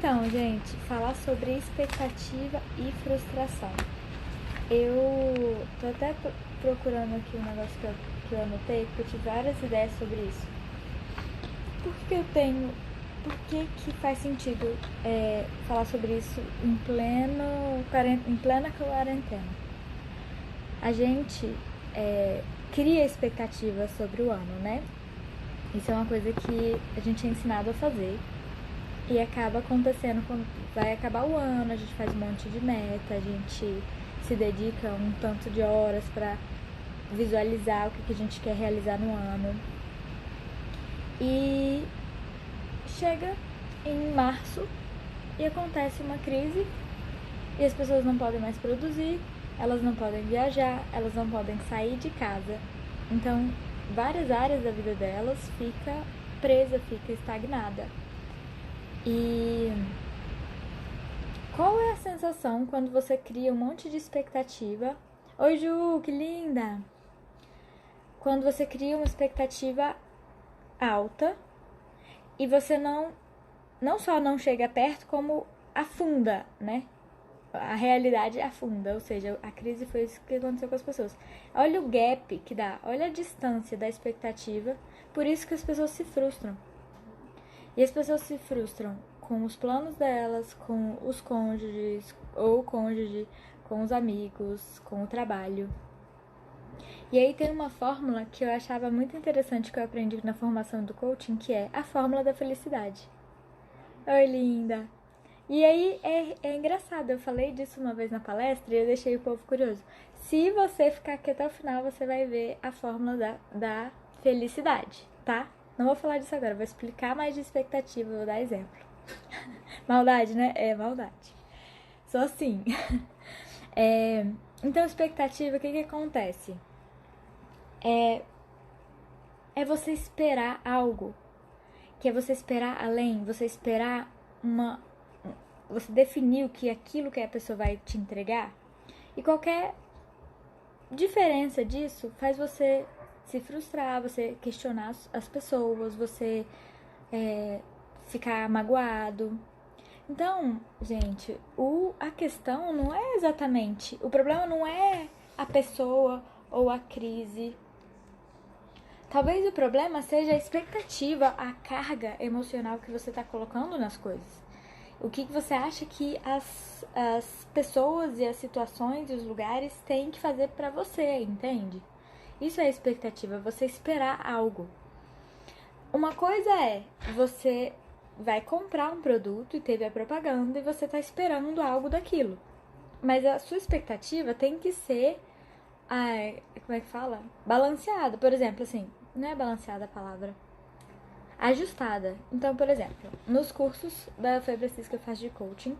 Então, gente, falar sobre expectativa e frustração. Eu tô até procurando aqui um negócio que eu anotei, porque eu tive várias ideias sobre isso. Por que faz sentido falar sobre isso em plena quarentena? A gente cria expectativa sobre o ano, né? Isso é uma coisa que a gente é ensinado a fazer. E acaba acontecendo quando vai acabar o ano, a gente faz um monte de meta, a gente se dedica um tanto de horas para visualizar o que a gente quer realizar no ano. E chega em março e acontece uma crise e as pessoas não podem mais produzir, elas não podem viajar, elas não podem sair de casa. Então, várias áreas da vida delas fica presa, fica estagnada. E qual é a sensação quando você cria um monte de expectativa? Oi, Ju, que linda! Quando você cria uma expectativa alta e você não só não chega perto, como afunda, né? A realidade afunda, ou seja, a crise foi isso que aconteceu com as pessoas. Olha o gap que dá, olha a distância da expectativa, por isso que as pessoas se frustram. E as pessoas se frustram com os planos delas, com os cônjuges, ou cônjuge, com os amigos, com o trabalho. E aí tem uma fórmula que eu achava muito interessante que eu aprendi na formação do coaching, que é a fórmula da felicidade. Oi, linda! E aí é engraçado, eu falei disso uma vez na palestra e eu deixei o povo curioso. Se você ficar aqui até o final, você vai ver a fórmula da felicidade, tá? Não vou falar disso agora, vou explicar mais de expectativa, vou dar exemplo. Maldade, né? É maldade. Só assim. Então, expectativa, o que acontece? É você esperar algo. Que é você esperar além, você esperar você definir o que aquilo que a pessoa vai te entregar. E qualquer diferença disso faz você se frustrar, você questionar as pessoas, você ficar magoado. Então, gente, a questão não é exatamente... O problema não é a pessoa ou a crise. Talvez o problema seja a expectativa, a carga emocional que você está colocando nas coisas. O que você acha que as pessoas e as situações e os lugares têm que fazer para você, entende? Isso é expectativa, você esperar algo. Uma coisa é, você vai comprar um produto e teve a propaganda e você tá esperando algo daquilo. Mas a sua expectativa tem que ser, como é que fala? Balanceada. Por exemplo, assim, não é balanceada a palavra. Ajustada. Então, por exemplo, nos cursos da Febracis que eu faço de coaching,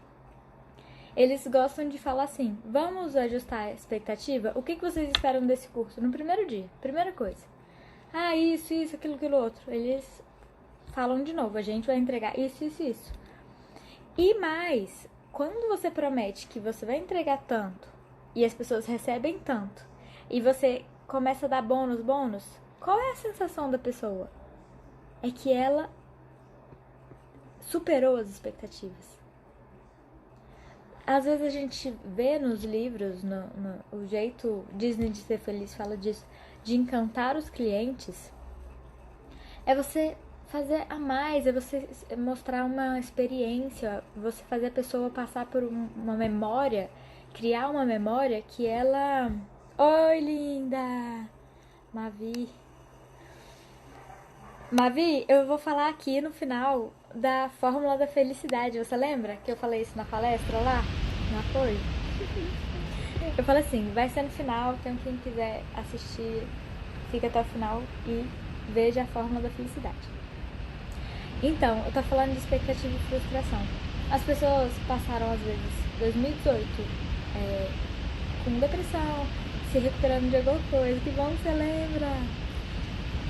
eles gostam de falar assim, vamos ajustar a expectativa? O que vocês esperam desse curso no primeiro dia? Primeira coisa. Isso, aquilo, outro. Eles falam de novo, a gente vai entregar isso. E mais, quando você promete que você vai entregar tanto e as pessoas recebem tanto e você começa a dar bônus, qual é a sensação da pessoa? É que ela superou as expectativas. Às vezes a gente vê nos livros, o jeito Disney de ser feliz fala disso, de encantar os clientes, é você fazer a mais, é você mostrar uma experiência, você fazer a pessoa passar por uma memória, criar uma memória que ela... Oi, linda! Mavi, eu vou falar aqui no final da fórmula da felicidade. Você lembra que eu falei isso na palestra lá? No apoio? Eu falei assim, vai ser no final, então quem quiser assistir, fica até o final e veja a fórmula da felicidade. Então, eu tô falando de expectativa e frustração. As pessoas passaram, às vezes, 2018 com depressão, se recuperando de alguma coisa. Que bom que você lembra!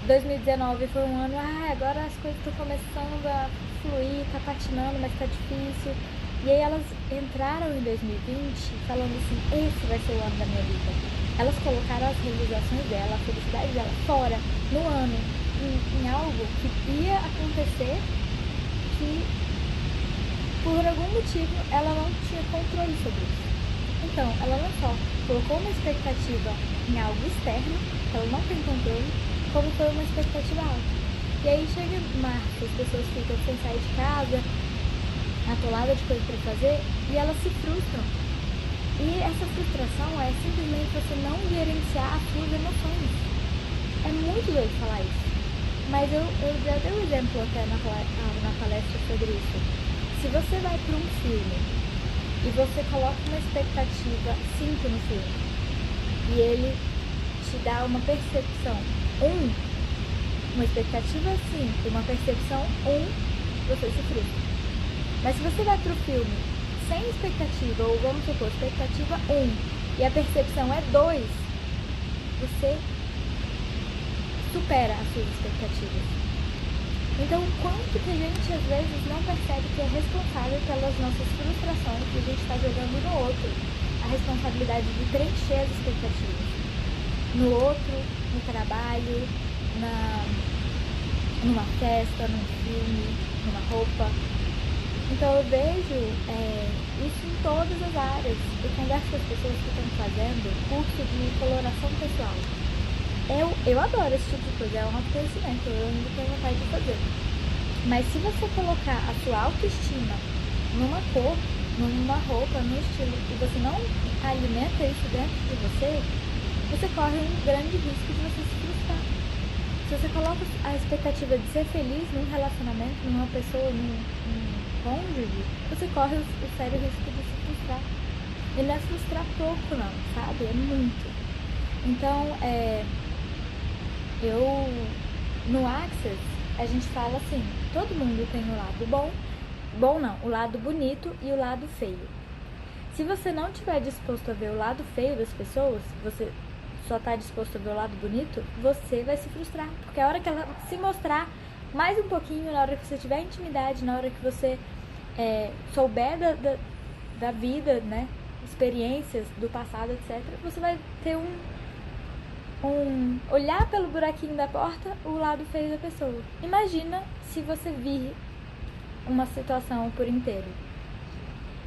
2019 foi um ano, agora as coisas estão começando a fluir, tá patinando, mas tá difícil. E aí elas entraram em 2020 falando assim, esse vai ser o ano da minha vida. Elas colocaram as realizações dela, a felicidade dela fora, no ano, em algo que ia acontecer, que por algum motivo ela não tinha controle sobre isso. Então, ela não só colocou uma expectativa em algo externo, que ela não tem controle, como foi uma expectativa alta. E aí chega março, as pessoas ficam sem sair de casa, atolada de coisa para fazer, e elas se frustram. E essa frustração é simplesmente você não gerenciar as suas emoções. É muito doido falar isso. Mas eu já dei um exemplo até na palestra sobre isso. Se você vai para um filme e você coloca uma expectativa 5 no filme e ele te dá uma percepção 1, uma expectativa 5, uma percepção 1, você se frustra. Mas se você vai pro filme sem expectativa, ou vamos supor, expectativa 1 e a percepção é 2, você supera as suas expectativas. Então, o quanto que a gente às vezes não percebe que é responsável pelas nossas frustrações que a gente está jogando no outro, a responsabilidade de preencher as expectativas. No outro, no trabalho, numa festa, num filme, numa roupa. Então eu vejo isso em todas as áreas. Eu converso com as pessoas que estão fazendo curso de coloração pessoal. Eu adoro esse tipo de coisa, é um autoconhecimento, eu ainda tenho vontade de fazer. Mas se você colocar a sua autoestima numa cor, numa roupa, num estilo, e você não alimenta isso dentro de você, você corre um grande risco de você se frustrar. Se você coloca a expectativa de ser feliz num relacionamento, numa pessoa, num cônjuge, você corre o sério risco de se frustrar. E não é frustrar pouco não, sabe? É muito. Então, no Access, a gente fala assim, todo mundo tem o lado bom não, o lado bonito e o lado feio. Se você não estiver disposto a ver o lado feio das pessoas, você só está disposto a ver o lado bonito, você vai se frustrar. Porque a hora que ela se mostrar mais um pouquinho, na hora que você tiver intimidade, na hora que você souber da vida, né, experiências do passado, etc., você vai ter olhar pelo buraquinho da porta o lado feio da pessoa. Imagina se você vir uma situação por inteiro.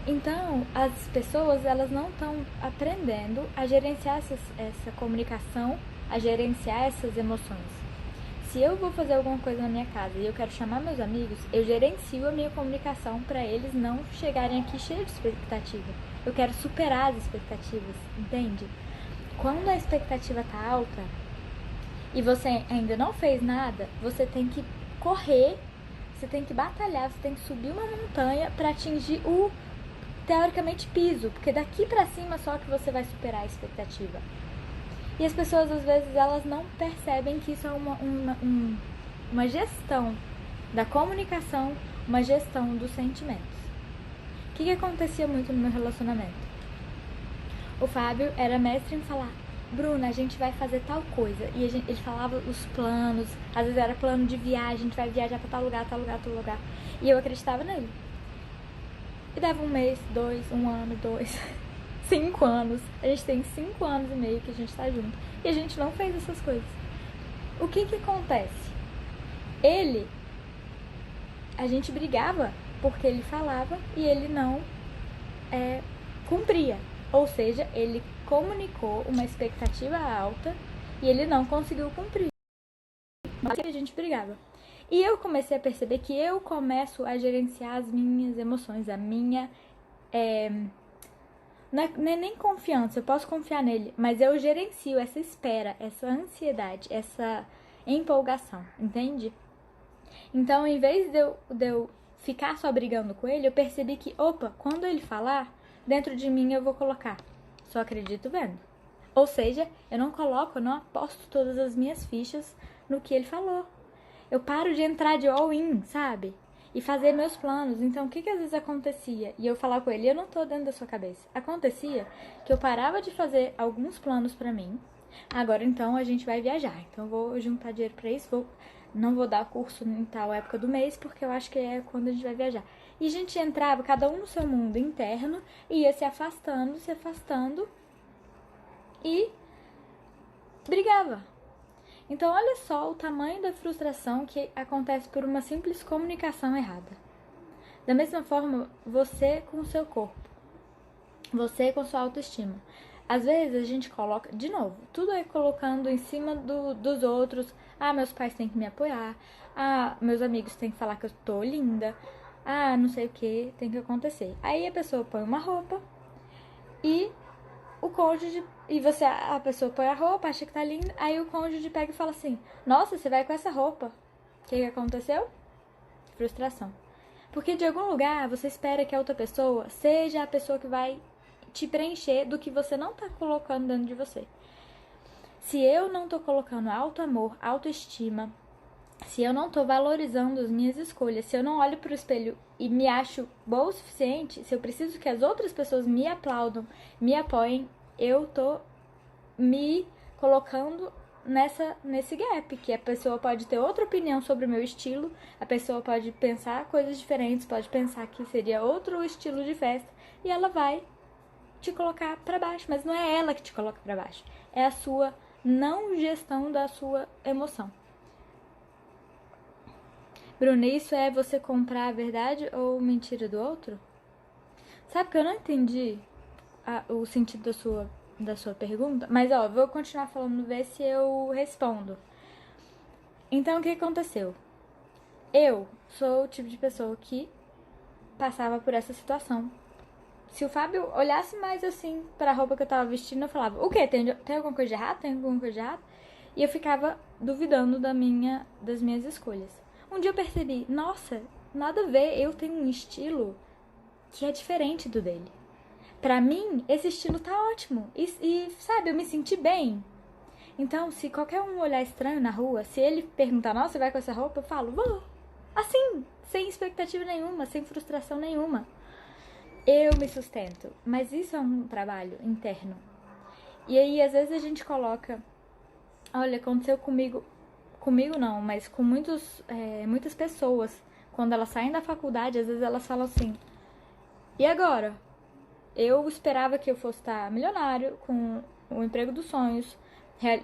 Então, as pessoas, elas não estão aprendendo a gerenciar essa comunicação, a gerenciar essas emoções. Se eu vou fazer alguma coisa na minha casa e eu quero chamar meus amigos, eu gerencio a minha comunicação para eles não chegarem aqui cheios de expectativa. Eu quero superar as expectativas, entende? Quando a expectativa tá alta e você ainda não fez nada, você tem que correr, você tem que batalhar, você tem que subir uma montanha para atingir o, teoricamente, piso, porque daqui para cima só que você vai superar a expectativa. E as pessoas, às vezes, elas não percebem que isso é uma gestão da comunicação, uma gestão dos sentimentos. O que acontecia muito no meu relacionamento? O Fábio era mestre em falar, Bruna, a gente vai fazer tal coisa. E ele falava os planos, às vezes era plano de viagem, a gente vai viajar pra tal lugar, tal lugar, tal lugar. E eu acreditava nele. E dava 1 mês, 2, 1 ano, 2, 5 anos. A gente tem 5 anos e meio que a gente tá junto. E a gente não fez essas coisas. O que acontece? A gente brigava porque ele falava e ele não cumpria. Ou seja, ele comunicou uma expectativa alta e ele não conseguiu cumprir. Mas a gente brigava. E eu comecei a perceber que eu começo a gerenciar as minhas emoções, a minha... não é nem confiança, eu posso confiar nele, mas eu gerencio essa espera, essa ansiedade, essa empolgação, entende? Então, em vez de eu ficar só brigando com ele, eu percebi que, quando ele falar, dentro de mim eu vou colocar, só acredito vendo. Ou seja, eu não aposto todas as minhas fichas no que ele falou. Eu paro de entrar de all-in, sabe? E fazer meus planos. Então, o que às vezes acontecia? E eu falar com ele, eu não tô dentro da sua cabeça. Acontecia que eu parava de fazer alguns planos pra mim. Agora, então, a gente vai viajar. Então, eu vou juntar dinheiro pra isso. Não vou dar curso em tal época do mês, porque eu acho que é quando a gente vai viajar. E a gente entrava, cada um no seu mundo interno, e ia se afastando, e brigava. Então, olha só o tamanho da frustração que acontece por uma simples comunicação errada. Da mesma forma, você com o seu corpo. Você com sua autoestima. Às vezes a gente coloca, de novo, tudo é colocando em cima dos outros. Ah, meus pais têm que me apoiar. Ah, meus amigos têm que falar que eu tô linda. Ah, não sei o que tem que acontecer. Aí a pessoa põe uma roupa e o cônjuge. E você, a pessoa põe a roupa, acha que tá linda. Aí o cônjuge pega e fala assim: Nossa, você vai com essa roupa. O que aconteceu? Frustração. Porque de algum lugar você espera que a outra pessoa seja a pessoa que vai te preencher do que você não tá colocando dentro de você. Se eu não tô colocando auto-amor, autoestima, se eu não tô valorizando as minhas escolhas, se eu não olho pro espelho e me acho boa o suficiente, se eu preciso que as outras pessoas me aplaudam, me apoiem, eu tô me colocando nesse gap, que a pessoa pode ter outra opinião sobre o meu estilo, a pessoa pode pensar coisas diferentes, pode pensar que seria outro estilo de festa, e ela vai te colocar para baixo, mas não é ela que te coloca para baixo, é a sua não gestão da sua emoção. Bruna, isso é você comprar a verdade ou mentira do outro? Sabe que eu não entendi o sentido da sua pergunta, mas ó, vou continuar falando, ver se eu respondo. Então, o que aconteceu? Eu sou o tipo de pessoa que passava por essa situação. Se o Fábio olhasse mais assim pra roupa que eu tava vestindo, eu falava: O quê? Tem alguma coisa de errado? Tem alguma coisa de errado? E eu ficava duvidando das minhas escolhas. Um dia eu percebi: Nossa, nada a ver, eu tenho um estilo que é diferente do dele. Pra mim, esse estilo tá ótimo. E sabe, eu me senti bem. Então, se qualquer um olhar estranho na rua, se ele perguntar: Nossa, você vai com essa roupa? Eu falo: Vou. Assim, sem expectativa nenhuma, sem frustração nenhuma. Eu me sustento. Mas isso é um trabalho interno. E aí, às vezes a gente coloca: Olha, aconteceu comigo. Comigo não, mas com muitas pessoas. Quando elas saem da faculdade, às vezes elas falam assim: E agora? Eu esperava que eu fosse estar milionário, com o emprego dos sonhos,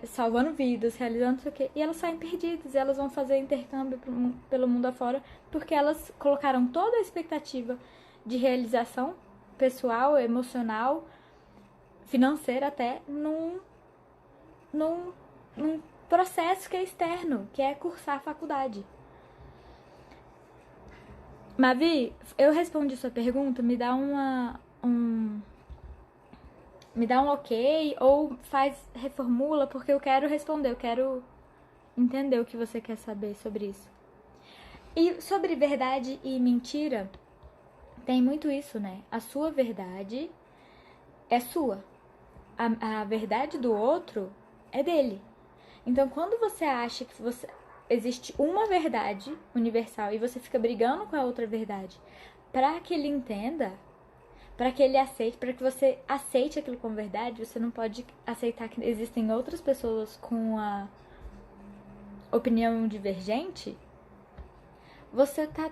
salvando vidas, realizando não sei o quê. E elas saem perdidas, e elas vão fazer intercâmbio pelo mundo afora, porque elas colocaram toda a expectativa de realização pessoal, emocional, financeira até, num processo que é externo, que é cursar a faculdade. Mavi, eu respondi sua pergunta, me dá um ok ou reformula, porque eu quero responder, eu quero entender o que você quer saber sobre isso. E sobre verdade e mentira, tem muito isso, né? A sua verdade é sua. A verdade do outro é dele. Então, quando você acha que existe uma verdade universal e você fica brigando com a outra verdade para que ele entenda, para que ele aceite, para que você aceite aquilo como verdade, você não pode aceitar que existem outras pessoas com a opinião divergente. Você tá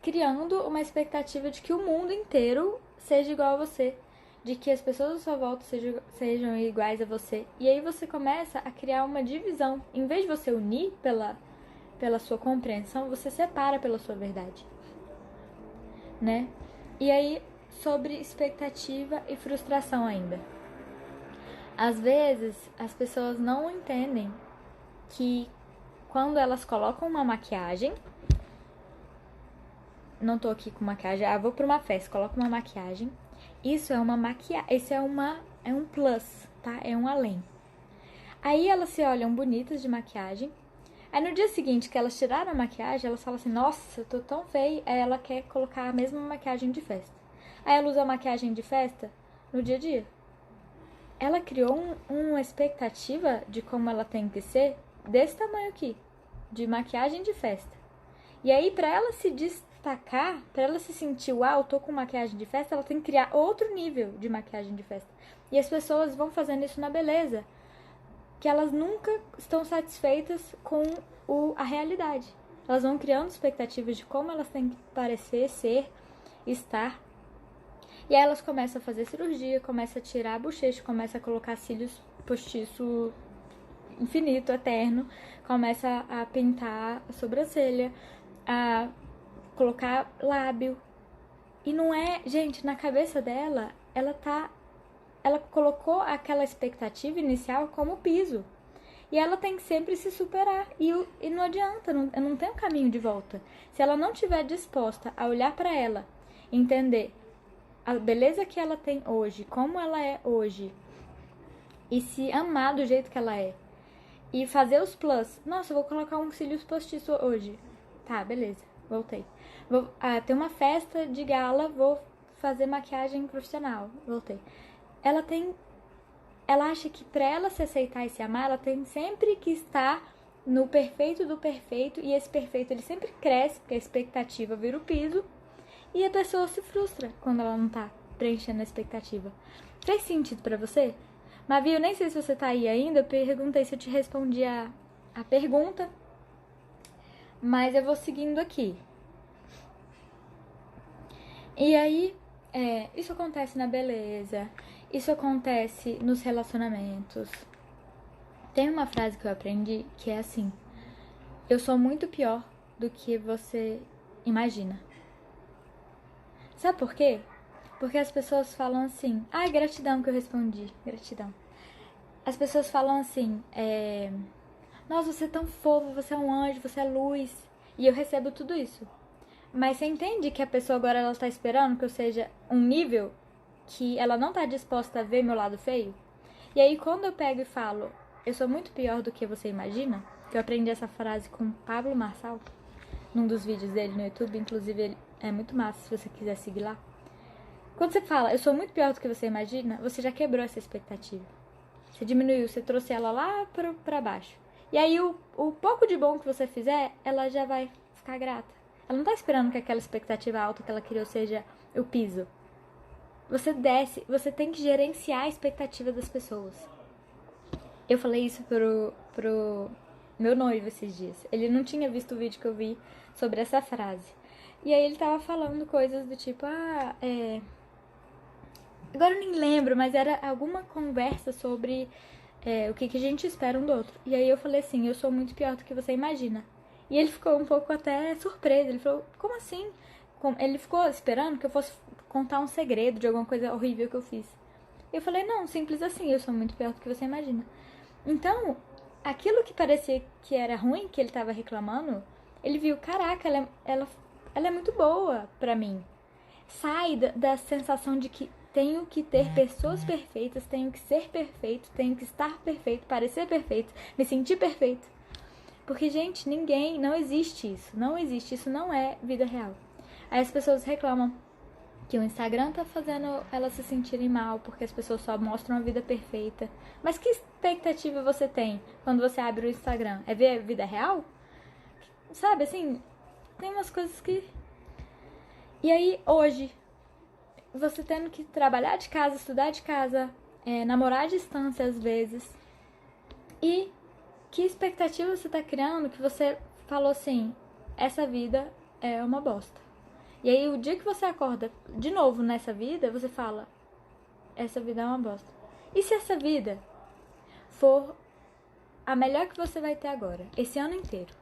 criando uma expectativa de que o mundo inteiro seja igual a você, de que as pessoas à sua volta sejam iguais a você. E aí você começa a criar uma divisão. Em vez de você unir pela sua compreensão, você separa pela sua verdade, né? E aí, sobre expectativa e frustração ainda. Às vezes, as pessoas não entendem que quando elas colocam uma maquiagem, não tô aqui com maquiagem, vou pra uma festa, coloco uma maquiagem, isso é uma maquiagem, isso é um plus, tá? É um além. Aí elas se olham bonitas de maquiagem, aí no dia seguinte que elas tiraram a maquiagem, elas falam assim: Nossa, eu tô tão feia. Aí ela quer colocar a mesma maquiagem de festa. Aí ela usa a maquiagem de festa no dia a dia. Ela criou uma expectativa de como ela tem que ser desse tamanho aqui, de maquiagem de festa. E aí, pra ela se destacar, pra ela se sentir: Uau, tô com maquiagem de festa, ela tem que criar outro nível de maquiagem de festa. E as pessoas vão fazendo isso na beleza, que elas nunca estão satisfeitas com a realidade. Elas vão criando expectativas de como elas têm que parecer, ser, estar. E aí elas começam a fazer cirurgia, começam a tirar a bochecha, começam a colocar cílios postiço infinito, eterno, começa a pintar a sobrancelha, a colocar lábio. E não é, gente, na cabeça dela, ela colocou aquela expectativa inicial como piso. E ela tem que sempre se superar. E não adianta, não tem um caminho de volta. Se ela não estiver disposta a olhar para ela, entender a beleza que ela tem hoje, como ela é hoje, e se amar do jeito que ela é, e fazer os plus. Nossa, eu vou colocar um cílios postiço hoje. Tá, beleza, voltei. Vou ter uma festa de gala, vou fazer maquiagem profissional. Voltei. Ela acha que pra ela se aceitar e se amar, ela tem sempre que estar no perfeito do perfeito. E esse perfeito, ele sempre cresce, porque a expectativa vira o piso. E a pessoa se frustra quando ela não tá preenchendo a expectativa. Fez sentido pra você? Mavi, eu nem sei se você tá aí ainda. Eu perguntei se eu te respondi a pergunta. Mas eu vou seguindo aqui. E aí, isso acontece na beleza. Isso acontece nos relacionamentos. Tem uma frase que eu aprendi que é assim: eu sou muito pior do que você imagina. Sabe por quê? Porque as pessoas falam assim... Ai, gratidão que eu respondi. Gratidão. As pessoas falam assim... Nossa, você é tão fofo, você é um anjo, você é luz. E eu recebo tudo isso. Mas você entende que a pessoa agora ela tá esperando que eu seja um nível que ela não tá disposta a ver meu lado feio? E aí quando eu pego e falo... Eu sou muito pior do que você imagina... Que eu aprendi essa frase com o Pablo Marçal... Num dos vídeos dele no YouTube. Inclusive, ele é muito massa se você quiser seguir lá. Quando você fala, eu sou muito pior do que você imagina, você já quebrou essa expectativa. Você diminuiu, você trouxe ela lá pra baixo. E aí, o pouco de bom que você fizer, ela já vai ficar grata. Ela não tá esperando que aquela expectativa alta que ela criou seja o piso. Você desce, você tem que gerenciar a expectativa das pessoas. Eu falei isso pro meu noivo esses dias. Ele não tinha visto o vídeo que eu vi sobre essa frase. E aí ele tava falando coisas do tipo, agora eu nem lembro, mas era alguma conversa sobre o que a gente espera um do outro. E aí eu falei assim, eu sou muito pior do que você imagina. E ele ficou um pouco até surpreso. Ele falou, como assim? Ele ficou esperando que eu fosse contar um segredo de alguma coisa horrível que eu fiz. Eu falei, não, simples assim, eu sou muito pior do que você imagina. Então, aquilo que parecia que era ruim, que ele tava reclamando, ele viu, caraca, ela é muito boa pra mim. Sai da sensação de que tenho que ter pessoas perfeitas, tenho que ser perfeito, tenho que estar perfeito, parecer perfeito, me sentir perfeito. Porque, gente, não existe isso. Não existe, isso não é vida real. Aí as pessoas reclamam que o Instagram tá fazendo elas se sentirem mal, porque as pessoas só mostram a vida perfeita. Mas que expectativa você tem quando você abre o Instagram? É ver a vida real? Sabe, assim, tem umas coisas que... E aí, hoje, você tendo que trabalhar de casa, estudar de casa, namorar à distância às vezes. E que expectativa você tá criando que você falou assim, essa vida é uma bosta. E aí, o dia que você acorda de novo nessa vida, você fala, essa vida é uma bosta. E se essa vida for a melhor que você vai ter agora, esse ano inteiro?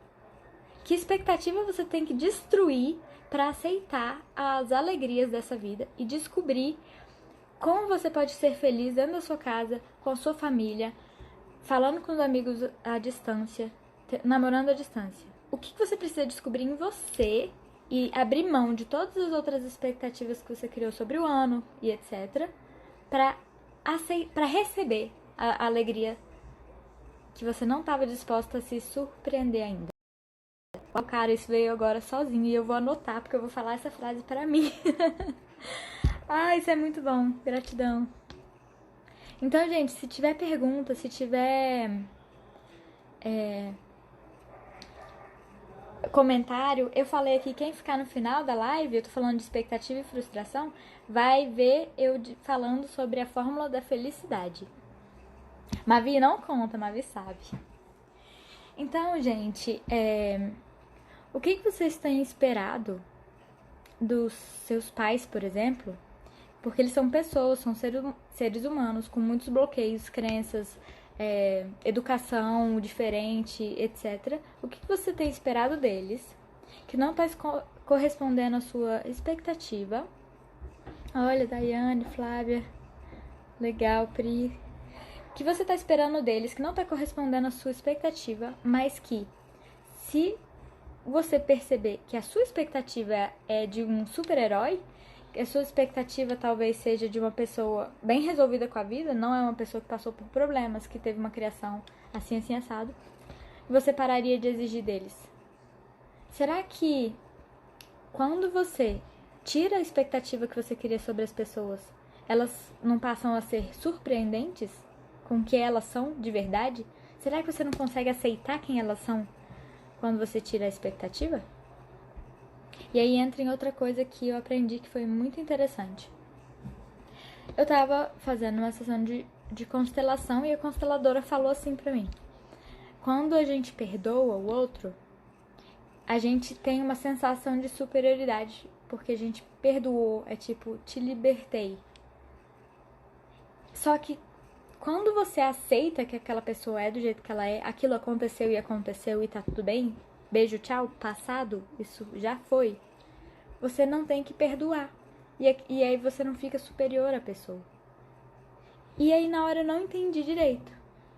Que expectativa você tem que destruir para aceitar as alegrias dessa vida e descobrir como você pode ser feliz dentro da sua casa, com a sua família, falando com os amigos à distância, namorando à distância? O que você precisa descobrir em você e abrir mão de todas as outras expectativas que você criou sobre o ano e etc. para receber a alegria que você não estava disposta a se surpreender ainda. Cara, isso veio agora sozinho e eu vou anotar porque eu vou falar essa frase para mim. Isso é muito bom. Gratidão. Então, gente, se tiver pergunta, se tiver comentário, eu falei aqui, quem ficar no final da live, eu tô falando de expectativa e frustração, vai ver eu falando sobre a fórmula da felicidade. Mavi não conta, Mavi sabe. Então, gente, o que vocês têm esperado dos seus pais, por exemplo? Porque eles são pessoas, são seres humanos com muitos bloqueios, crenças, educação diferente, etc. O que você tem esperado deles que não está correspondendo à sua expectativa. Olha, Daiane, Flávia, legal, Pri. Que você tá esperando deles, que não tá correspondendo à sua expectativa, mas que se você perceber que a sua expectativa é de um super-herói, que a sua expectativa talvez seja de uma pessoa bem resolvida com a vida, não é uma pessoa que passou por problemas, que teve uma criação assim assado, você pararia de exigir deles. Será que quando você tira a expectativa que você queria sobre as pessoas, elas não passam a ser surpreendentes com o que elas são de verdade? Será que você não consegue aceitar quem elas são quando você tira a expectativa? E aí entra em outra coisa que eu aprendi que foi muito interessante. Eu tava fazendo uma sessão de constelação e a consteladora falou assim pra mim: quando a gente perdoa o outro, a gente tem uma sensação de superioridade, porque a gente perdoou, é tipo, te libertei. Só que quando você aceita que aquela pessoa é do jeito que ela é, aquilo aconteceu e tá tudo bem, beijo, tchau, passado, isso já foi, você não tem que perdoar. E aí você não fica superior à pessoa. E aí na hora eu não entendi direito.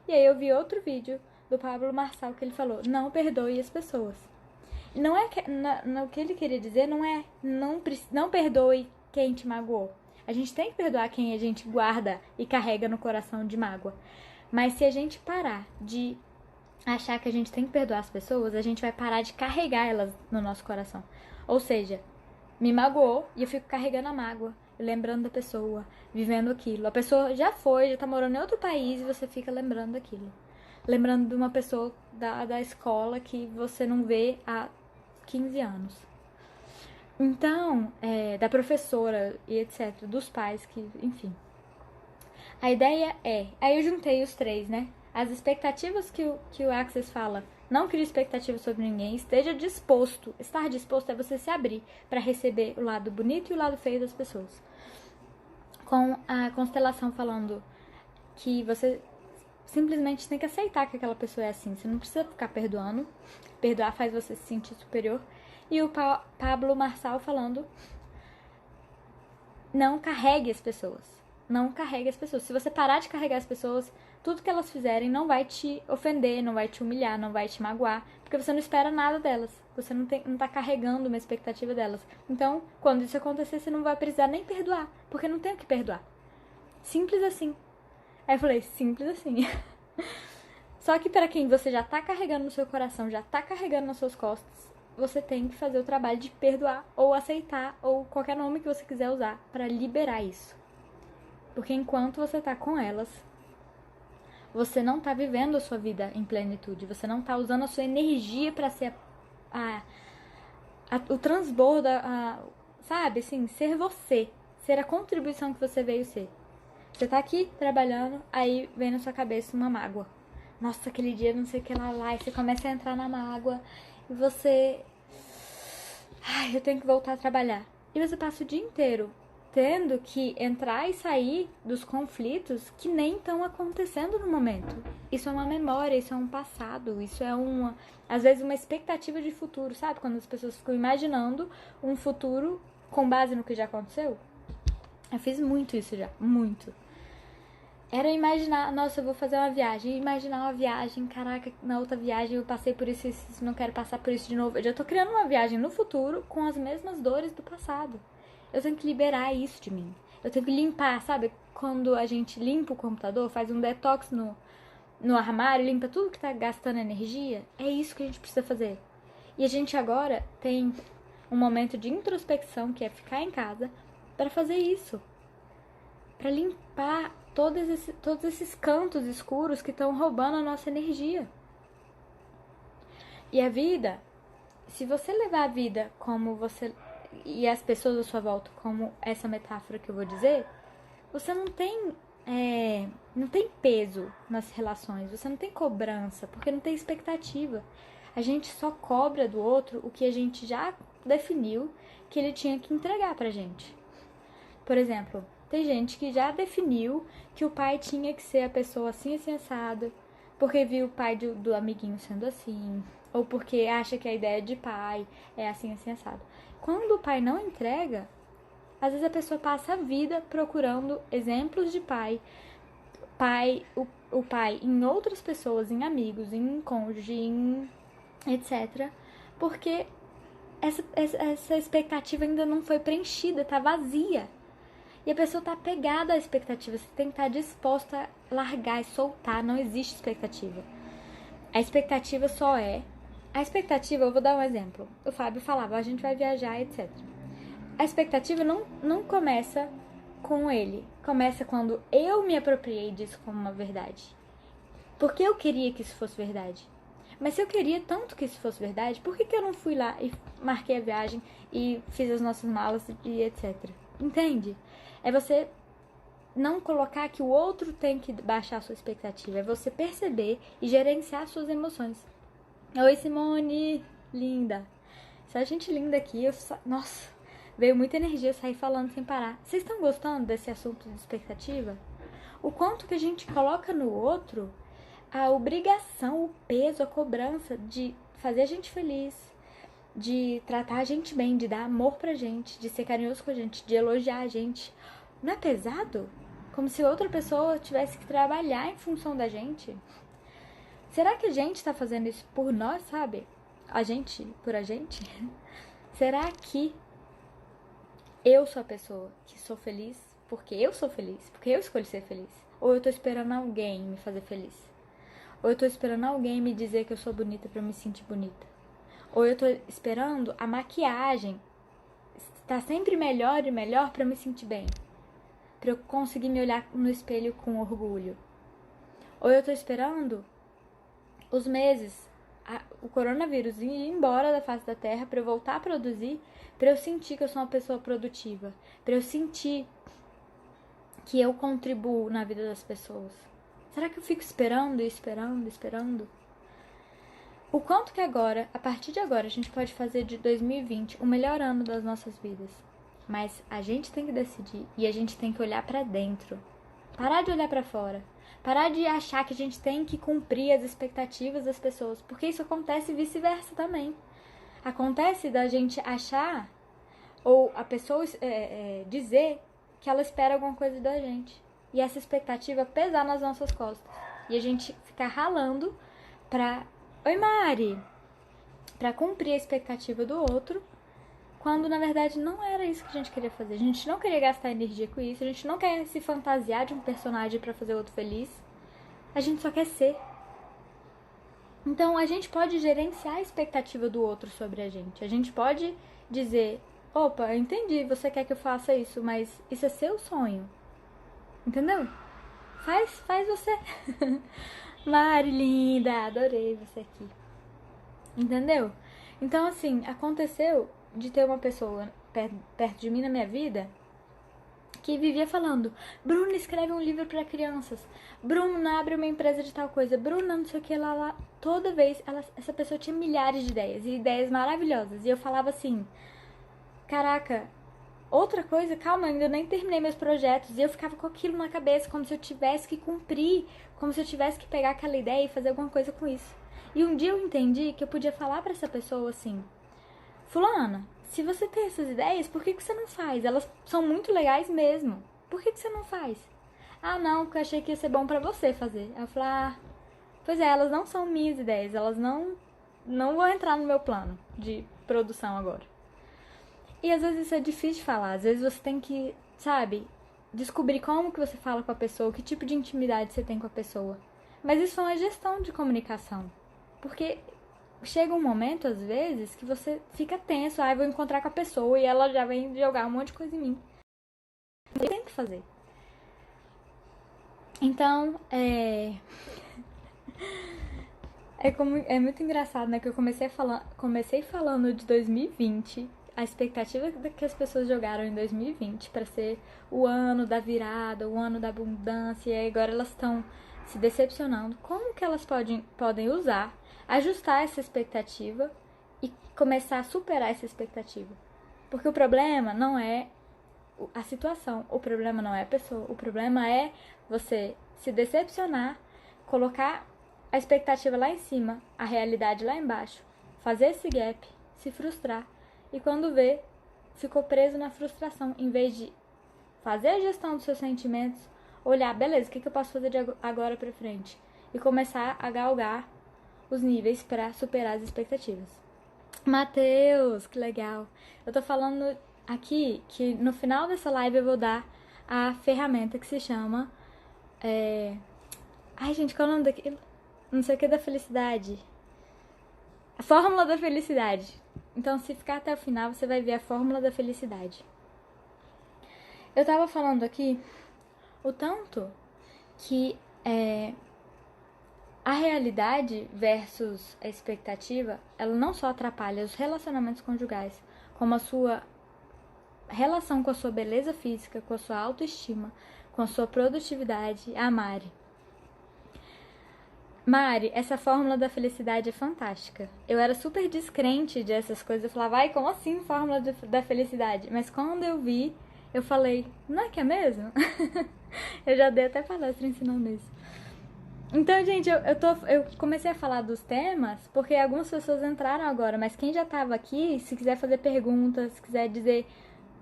E aí eu vi outro vídeo do Pablo Marçal que ele falou: não perdoe as pessoas. Não é que, o que ele queria dizer não é não perdoe quem te magoou. A gente tem que perdoar quem a gente guarda e carrega no coração de mágoa. Mas se a gente parar de achar que a gente tem que perdoar as pessoas, a gente vai parar de carregar elas no nosso coração. Ou seja, me magoou e eu fico carregando a mágoa, lembrando da pessoa, vivendo aquilo. A pessoa já foi, já tá morando em outro país e você fica lembrando daquilo. Lembrando de uma pessoa da escola que você não vê há 15 anos. Então, da professora e etc, dos pais, que, enfim. A ideia é... Aí eu juntei os três, né? As expectativas que o Access fala: não crie expectativas sobre ninguém, esteja disposto. Estar disposto é você se abrir para receber o lado bonito e o lado feio das pessoas. Com a constelação falando que você simplesmente tem que aceitar que aquela pessoa é assim. Você não precisa ficar perdoando. Perdoar faz você se sentir superior. E o Pablo Marçal falando: não carregue as pessoas. Não carregue as pessoas. Se você parar de carregar as pessoas, tudo que elas fizerem não vai te ofender, não vai te humilhar, não vai te magoar, porque você não espera nada delas. Você não tá carregando uma expectativa delas. Então, quando isso acontecer, você não vai precisar nem perdoar, porque não tem o que perdoar. Simples assim. Aí eu falei: simples assim. Só que para quem você já tá carregando no seu coração, já tá carregando nas suas costas, você tem que fazer o trabalho de perdoar ou aceitar ou qualquer nome que você quiser usar para liberar isso. Porque enquanto você tá com elas, você não tá vivendo a sua vida em plenitude, você não tá usando a sua energia para ser o transbordo, sabe, assim, ser você, ser a contribuição que você veio ser. Você tá aqui trabalhando, aí vem na sua cabeça uma mágoa. Nossa, aquele dia não sei o que lá, e você começa a entrar na mágoa, e você... Ai, eu tenho que voltar a trabalhar. E você passa o dia inteiro tendo que entrar e sair dos conflitos que nem estão acontecendo no momento. Isso é uma memória, isso é um passado, isso é às vezes uma expectativa de futuro, sabe? Quando as pessoas ficam imaginando um futuro com base no que já aconteceu. Eu fiz muito isso já, muito. Era imaginar, nossa, eu vou fazer uma viagem, imaginar uma viagem, caraca, na outra viagem eu passei por isso, não quero passar por isso de novo. Eu já tô criando uma viagem no futuro com as mesmas dores do passado. Eu tenho que liberar isso de mim. Eu tenho que limpar, sabe? Quando a gente limpa o computador, faz um detox no armário, limpa tudo que tá gastando energia, é isso que a gente precisa fazer. E a gente agora tem um momento de introspecção, que é ficar em casa, para fazer isso. Para limpar todos esses cantos escuros que estão roubando a nossa energia. E a vida, se você levar a vida como você... e as pessoas à sua volta como essa metáfora que eu vou dizer, você não tem peso nas relações, você não tem cobrança, porque não tem expectativa. A gente só cobra do outro o que a gente já definiu que ele tinha que entregar pra gente. Por exemplo, tem gente que já definiu que o pai tinha que ser a pessoa assim, assim, assado, porque viu o pai do amiguinho sendo assim, ou porque acha que a ideia de pai é assim, assim, assado. Quando o pai não entrega, às vezes a pessoa passa a vida procurando exemplos de o pai em outras pessoas, em amigos, em cônjuge, em etc. Porque essa expectativa ainda não foi preenchida, tá vazia. E a pessoa tá apegada à expectativa. Você tem que estar disposta a largar e soltar. Não existe expectativa. A expectativa só é... A expectativa, eu vou dar um exemplo. O Fábio falava, a gente vai viajar, etc. A expectativa não começa com ele. Começa quando eu me apropriei disso como uma verdade. Porque eu queria que isso fosse verdade. Mas se eu queria tanto que isso fosse verdade, por que eu não fui lá e marquei a viagem e fiz as nossas malas e etc? Entende? É você não colocar que o outro tem que baixar a sua expectativa. É você perceber e gerenciar suas emoções. Oi, Simone! Linda! Só gente linda aqui. Nossa, veio muita energia, eu saí falando sem parar. Vocês estão gostando desse assunto de expectativa? O quanto que a gente coloca no outro a obrigação, o peso, a cobrança de fazer a gente feliz, de tratar a gente bem, de dar amor pra gente, de ser carinhoso com a gente, de elogiar a gente. Não é pesado? Como se outra pessoa tivesse que trabalhar em função da gente. Será que a gente tá fazendo isso por nós, sabe? A gente, por a gente? Será que eu sou a pessoa que sou feliz porque eu sou feliz, porque eu escolhi ser feliz? Ou eu tô esperando alguém me fazer feliz? Ou eu tô esperando alguém me dizer que eu sou bonita pra eu me sentir bonita? Ou eu tô esperando a maquiagem estar sempre melhor e melhor pra eu me sentir bem? Pra eu conseguir me olhar no espelho com orgulho? Ou eu tô esperando os meses, o coronavírus ir embora da face da terra pra eu voltar a produzir, pra eu sentir que eu sou uma pessoa produtiva, pra eu sentir que eu contribuo na vida das pessoas? Será que eu fico esperando e esperando, esperando? O quanto que agora, a partir de agora, a gente pode fazer de 2020 o melhor ano das nossas vidas. Mas a gente tem que decidir e a gente tem que olhar pra dentro. Parar de olhar pra fora. Parar de achar que a gente tem que cumprir as expectativas das pessoas. Porque isso acontece vice-versa também. Acontece da gente achar, ou a pessoa dizer que ela espera alguma coisa da gente. E essa expectativa pesar nas nossas costas. E a gente ficar ralando pra... Oi, Mari! Pra cumprir a expectativa do outro, quando na verdade não era isso que a gente queria fazer. A gente não queria gastar energia com isso, a gente não quer se fantasiar de um personagem pra fazer o outro feliz. A gente só quer ser. Então a gente pode gerenciar a expectativa do outro sobre a gente. A gente pode dizer, opa, eu entendi, você quer que eu faça isso, mas isso é seu sonho. Entendeu? Faz você. Mari, linda, adorei você aqui. Entendeu? Então, assim, aconteceu de ter uma pessoa perto de mim na minha vida que vivia falando: Bruna, escreve um livro para crianças. Bruna, abre uma empresa de tal coisa. Bruna, não sei o que lá. Toda vez, essa pessoa tinha milhares de ideias, e ideias maravilhosas. E eu falava assim: caraca, outra coisa, calma, eu ainda nem terminei meus projetos. E eu ficava com aquilo na cabeça, como se eu tivesse que cumprir, como se eu tivesse que pegar aquela ideia e fazer alguma coisa com isso. E um dia eu entendi que eu podia falar pra essa pessoa assim: fulana, se você tem essas ideias, por que você não faz? Elas são muito legais mesmo. Por que você não faz? Ah, não, porque eu achei que ia ser bom pra você fazer. Aí eu falei, pois é, elas não são minhas ideias, elas não vão entrar no meu plano de produção agora. E às vezes isso é difícil de falar, às vezes você tem que, sabe, descobrir como que você fala com a pessoa, que tipo de intimidade você tem com a pessoa. Mas isso é uma gestão de comunicação. Porque chega um momento, às vezes, que você fica tenso. Eu vou encontrar com a pessoa e ela já vem jogar um monte de coisa em mim. Tem que fazer. Então, é muito engraçado, né? Que eu comecei falando de 2020, a expectativa que as pessoas jogaram em 2020 para ser o ano da virada, o ano da abundância, e agora elas estão se decepcionando. Como que elas podem usar, ajustar essa expectativa e começar a superar essa expectativa? Porque o problema não é a situação, o problema não é a pessoa, o problema é você se decepcionar, colocar a expectativa lá em cima, a realidade lá embaixo, fazer esse gap, se frustrar e quando vê, ficou preso na frustração, em vez de fazer a gestão dos seus sentimentos, olhar, beleza, o que eu posso fazer de agora pra frente? E começar a galgar os níveis para superar as expectativas. Matheus, que legal! Eu tô falando aqui que no final dessa live eu vou dar a ferramenta que se chama... Ai, gente, qual é o nome daquilo? Não sei o que da felicidade. A fórmula da felicidade. Então, se ficar até o final, você vai ver a fórmula da felicidade. Eu tava falando aqui o tanto que a realidade versus a expectativa, ela não só atrapalha os relacionamentos conjugais, como a sua relação com a sua beleza física, com a sua autoestima, com a sua produtividade. A Mari, essa fórmula da felicidade é fantástica. Eu era super descrente dessas coisas. Eu falava, ai, como assim fórmula da felicidade? Mas quando eu vi, eu falei, não é que é mesmo? Eu já dei até palestra ensinando isso. Então, gente, eu comecei a falar dos temas porque algumas pessoas entraram agora, mas quem já tava aqui, se quiser fazer perguntas, se quiser dizer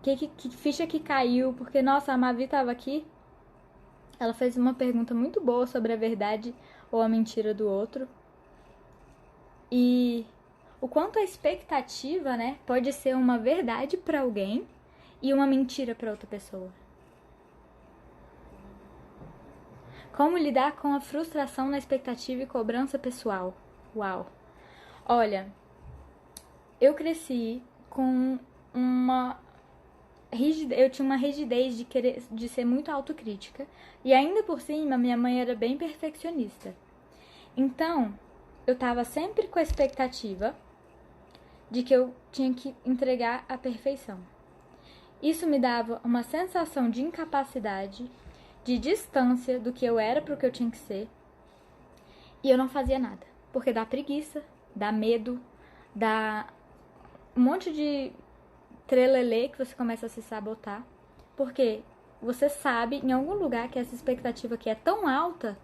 que ficha que caiu, porque, nossa, a Mavi tava aqui, ela fez uma pergunta muito boa sobre a verdade ou a mentira do outro. E o quanto a expectativa, né, pode ser uma verdade pra alguém e uma mentira pra outra pessoa. Como lidar com a frustração na expectativa e cobrança pessoal? Uau! Olha, eu cresci com eu tinha uma rigidez de ser muito autocrítica e ainda por cima minha mãe era bem perfeccionista. Então, eu tava sempre com a expectativa de que eu tinha que entregar a perfeição. Isso me dava uma sensação de incapacidade, de distância do que eu era pro que eu tinha que ser. E eu não fazia nada, porque dá preguiça, dá medo, dá um monte de trelelê que você começa a se sabotar, porque você sabe em algum lugar que essa expectativa aqui é tão alta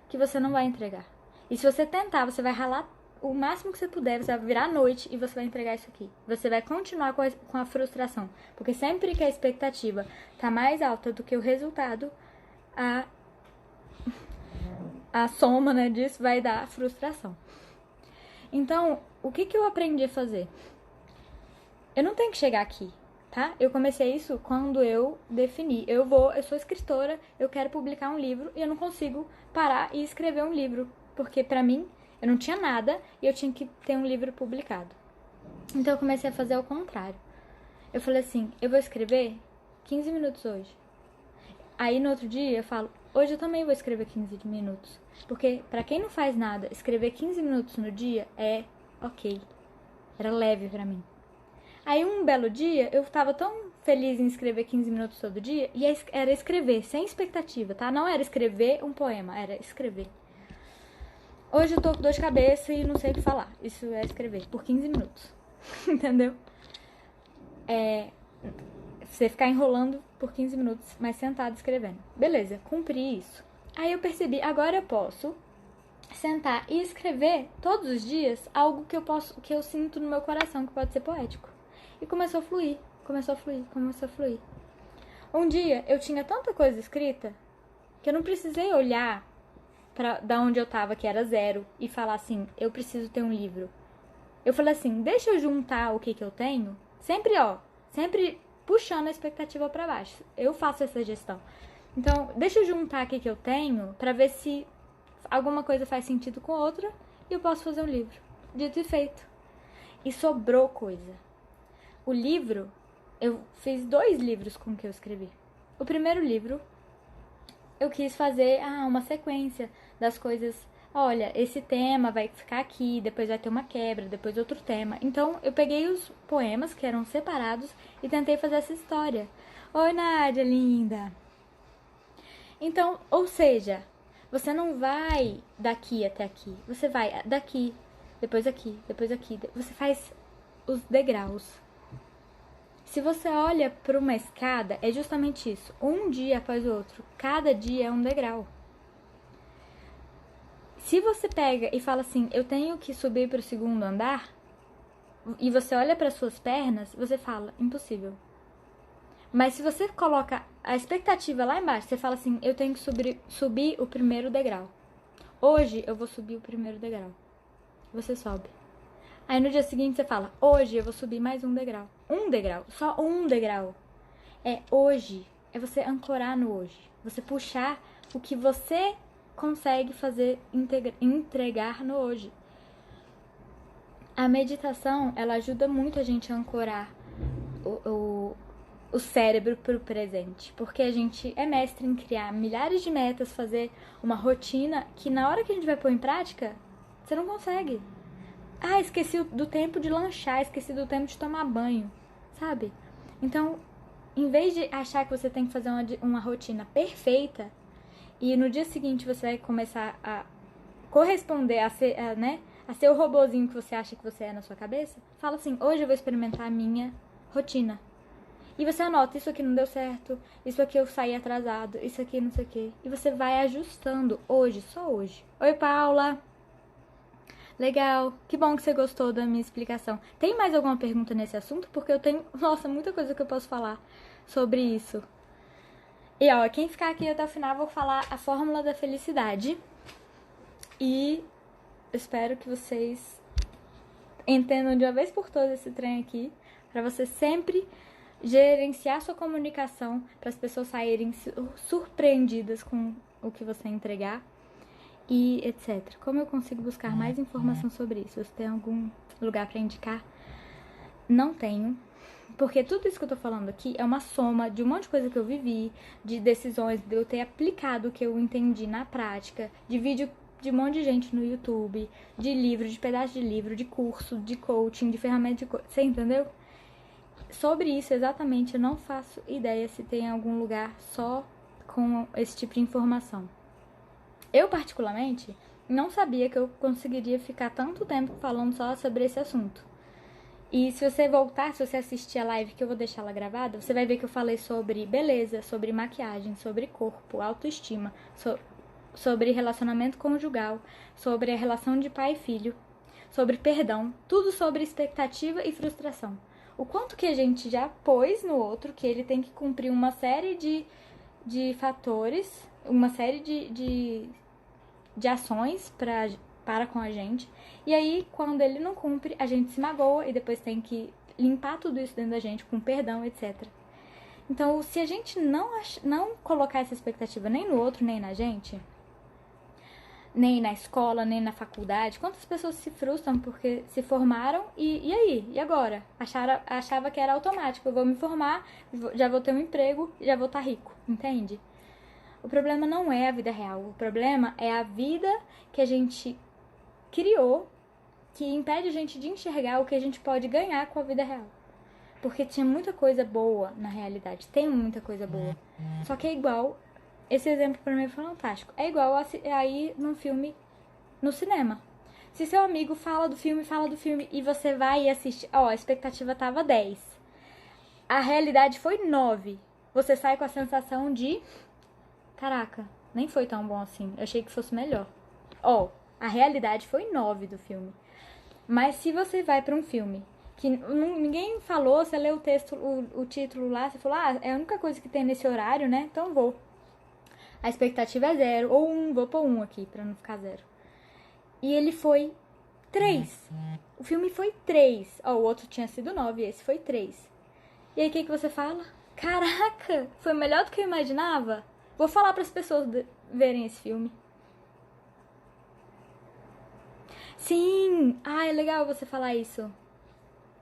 que você não vai entregar. E se você tentar, você vai ralar o máximo que você puder, você vai virar à noite e você vai entregar isso aqui. Você vai continuar com a frustração, porque sempre que a expectativa tá mais alta do que o resultado, a soma, né, disso vai dar frustração. Então, o que eu aprendi a fazer? Eu não tenho que chegar aqui, tá? Eu comecei isso quando eu defini. Eu sou escritora, eu quero publicar um livro e eu não consigo parar e escrever um livro, porque pra mim eu não tinha nada e eu tinha que ter um livro publicado. Então eu comecei a fazer o contrário. Eu falei assim, eu vou escrever 15 minutos hoje. Aí no outro dia eu falo, hoje eu também vou escrever 15 minutos. Porque pra quem não faz nada, escrever 15 minutos no dia é ok. Era leve pra mim. Aí um belo dia, eu tava tão feliz em escrever 15 minutos todo dia, e era escrever, sem expectativa, tá? Não era escrever um poema, era escrever. Hoje eu tô com dor de cabeça e não sei o que falar. Isso é escrever, por 15 minutos. Entendeu? Você ficar enrolando por 15 minutos, mas sentado escrevendo. Beleza, cumpri isso. Aí eu percebi, agora eu posso sentar e escrever todos os dias algo que eu sinto no meu coração, que pode ser poético. E começou a fluir. Um dia eu tinha tanta coisa escrita que eu não precisei olhar da onde eu tava, que era 0, e falar assim, eu preciso ter um livro. Eu falei assim, deixa eu juntar o que eu tenho, sempre puxando a expectativa pra baixo. Eu faço essa gestão. Então, deixa eu juntar o que eu tenho pra ver se alguma coisa faz sentido com outra e eu posso fazer um livro. Dito e feito. E sobrou coisa. O livro, eu fiz 2 livros com o que eu escrevi. O primeiro livro, eu quis fazer uma sequência das coisas. Olha, esse tema vai ficar aqui, depois vai ter uma quebra, depois outro tema. Então, eu peguei os poemas que eram separados e tentei fazer essa história. Oi, Nádia, linda! Então, ou seja, você não vai daqui até aqui. Você vai daqui, depois aqui, depois aqui. Você faz os degraus. Se você olha para uma escada, é justamente isso. Um dia após o outro. Cada dia é um degrau. Se você pega e fala assim, eu tenho que subir para o segundo andar, e você olha para suas pernas, você fala, impossível. Mas se você coloca a expectativa lá embaixo, você fala assim, eu tenho que subir o primeiro degrau. Hoje eu vou subir o primeiro degrau. Você sobe. Aí no dia seguinte você fala, hoje eu vou subir mais um degrau. Um degrau, só um degrau. É hoje, é você ancorar no hoje. Você puxar o que você consegue fazer, entregar no hoje. A meditação, ela ajuda muito a gente a ancorar o cérebro pro presente. Porque a gente é mestre em criar milhares de metas, fazer uma rotina que na hora que a gente vai pôr em prática, você não consegue. Ah, esqueci do tempo de lanchar, esqueci do tempo de tomar banho, sabe? Então, em vez de achar que você tem que fazer uma rotina perfeita e no dia seguinte você vai começar a corresponder a ser, a ser o robozinho que você acha que você é na sua cabeça, fala assim, hoje eu vou experimentar a minha rotina. E você anota, isso aqui não deu certo, isso aqui eu saí atrasado, isso aqui não sei o quê. E você vai ajustando hoje, só hoje. Oi, Paula! Legal, que bom que você gostou da minha explicação. Tem mais alguma pergunta nesse assunto? Porque eu tenho, nossa, muita coisa que eu posso falar sobre isso. E ó, quem ficar aqui até o final, eu vou falar a fórmula da felicidade. E espero que vocês entendam de uma vez por todas esse trem aqui, para você sempre gerenciar sua comunicação, para as pessoas saírem surpreendidas com o que você entregar. E etc. Como eu consigo buscar mais informação sobre isso? Você tem algum lugar para indicar? Não tenho, porque tudo isso que eu tô falando aqui é uma soma de um monte de coisa que eu vivi, de decisões, de eu ter aplicado o que eu entendi na prática, de vídeo de um monte de gente no YouTube, de livro, de pedaço de livro, de curso, de coaching, de ferramenta de coaching. Você entendeu? Sobre isso exatamente eu não faço ideia se tem algum lugar só com esse tipo de informação. Eu, particularmente, não sabia que eu conseguiria ficar tanto tempo falando só sobre esse assunto. E se você voltar, se você assistir a live, que eu vou deixar ela gravada, você vai ver que eu falei sobre beleza, sobre maquiagem, sobre corpo, autoestima, sobre relacionamento conjugal, sobre a relação de pai e filho, sobre perdão, tudo sobre expectativa e frustração. O quanto que a gente já pôs no outro, que ele tem que cumprir uma série de fatores, uma série de ações para com a gente. E aí, quando ele não cumpre, a gente se magoa e depois tem que limpar tudo isso dentro da gente com perdão, etc. Então, se a gente não colocar essa expectativa nem no outro, nem na gente, nem na escola, nem na faculdade, quantas pessoas se frustram porque se formaram e aí? E agora? Achava que era automático. Eu vou me formar, já vou ter um emprego, já vou estar rico, entende? O problema não é a vida real, o problema é a vida que a gente criou, que impede a gente de enxergar o que a gente pode ganhar com a vida real. Porque tinha muita coisa boa na realidade, tem muita coisa boa. Só que é igual, esse exemplo pra mim foi fantástico, é igual a ir num filme no cinema. Se seu amigo fala do filme e você vai e assiste, a expectativa tava 10. A realidade foi 9. Você sai com a sensação de... Caraca, nem foi tão bom assim. Eu achei que fosse melhor. A realidade foi 9 do filme. Mas se você vai pra um filme que ninguém falou, você leu o texto, o título lá, você falou, é a única coisa que tem nesse horário, né? Então vou. A expectativa é 0, ou 1, vou pôr 1 aqui pra não ficar 0. E ele foi 3. O filme foi 3. O outro tinha sido 9, esse foi 3. E aí o que você fala? Caraca, foi melhor do que eu imaginava? Vou falar para as pessoas verem esse filme. Sim! É legal você falar isso.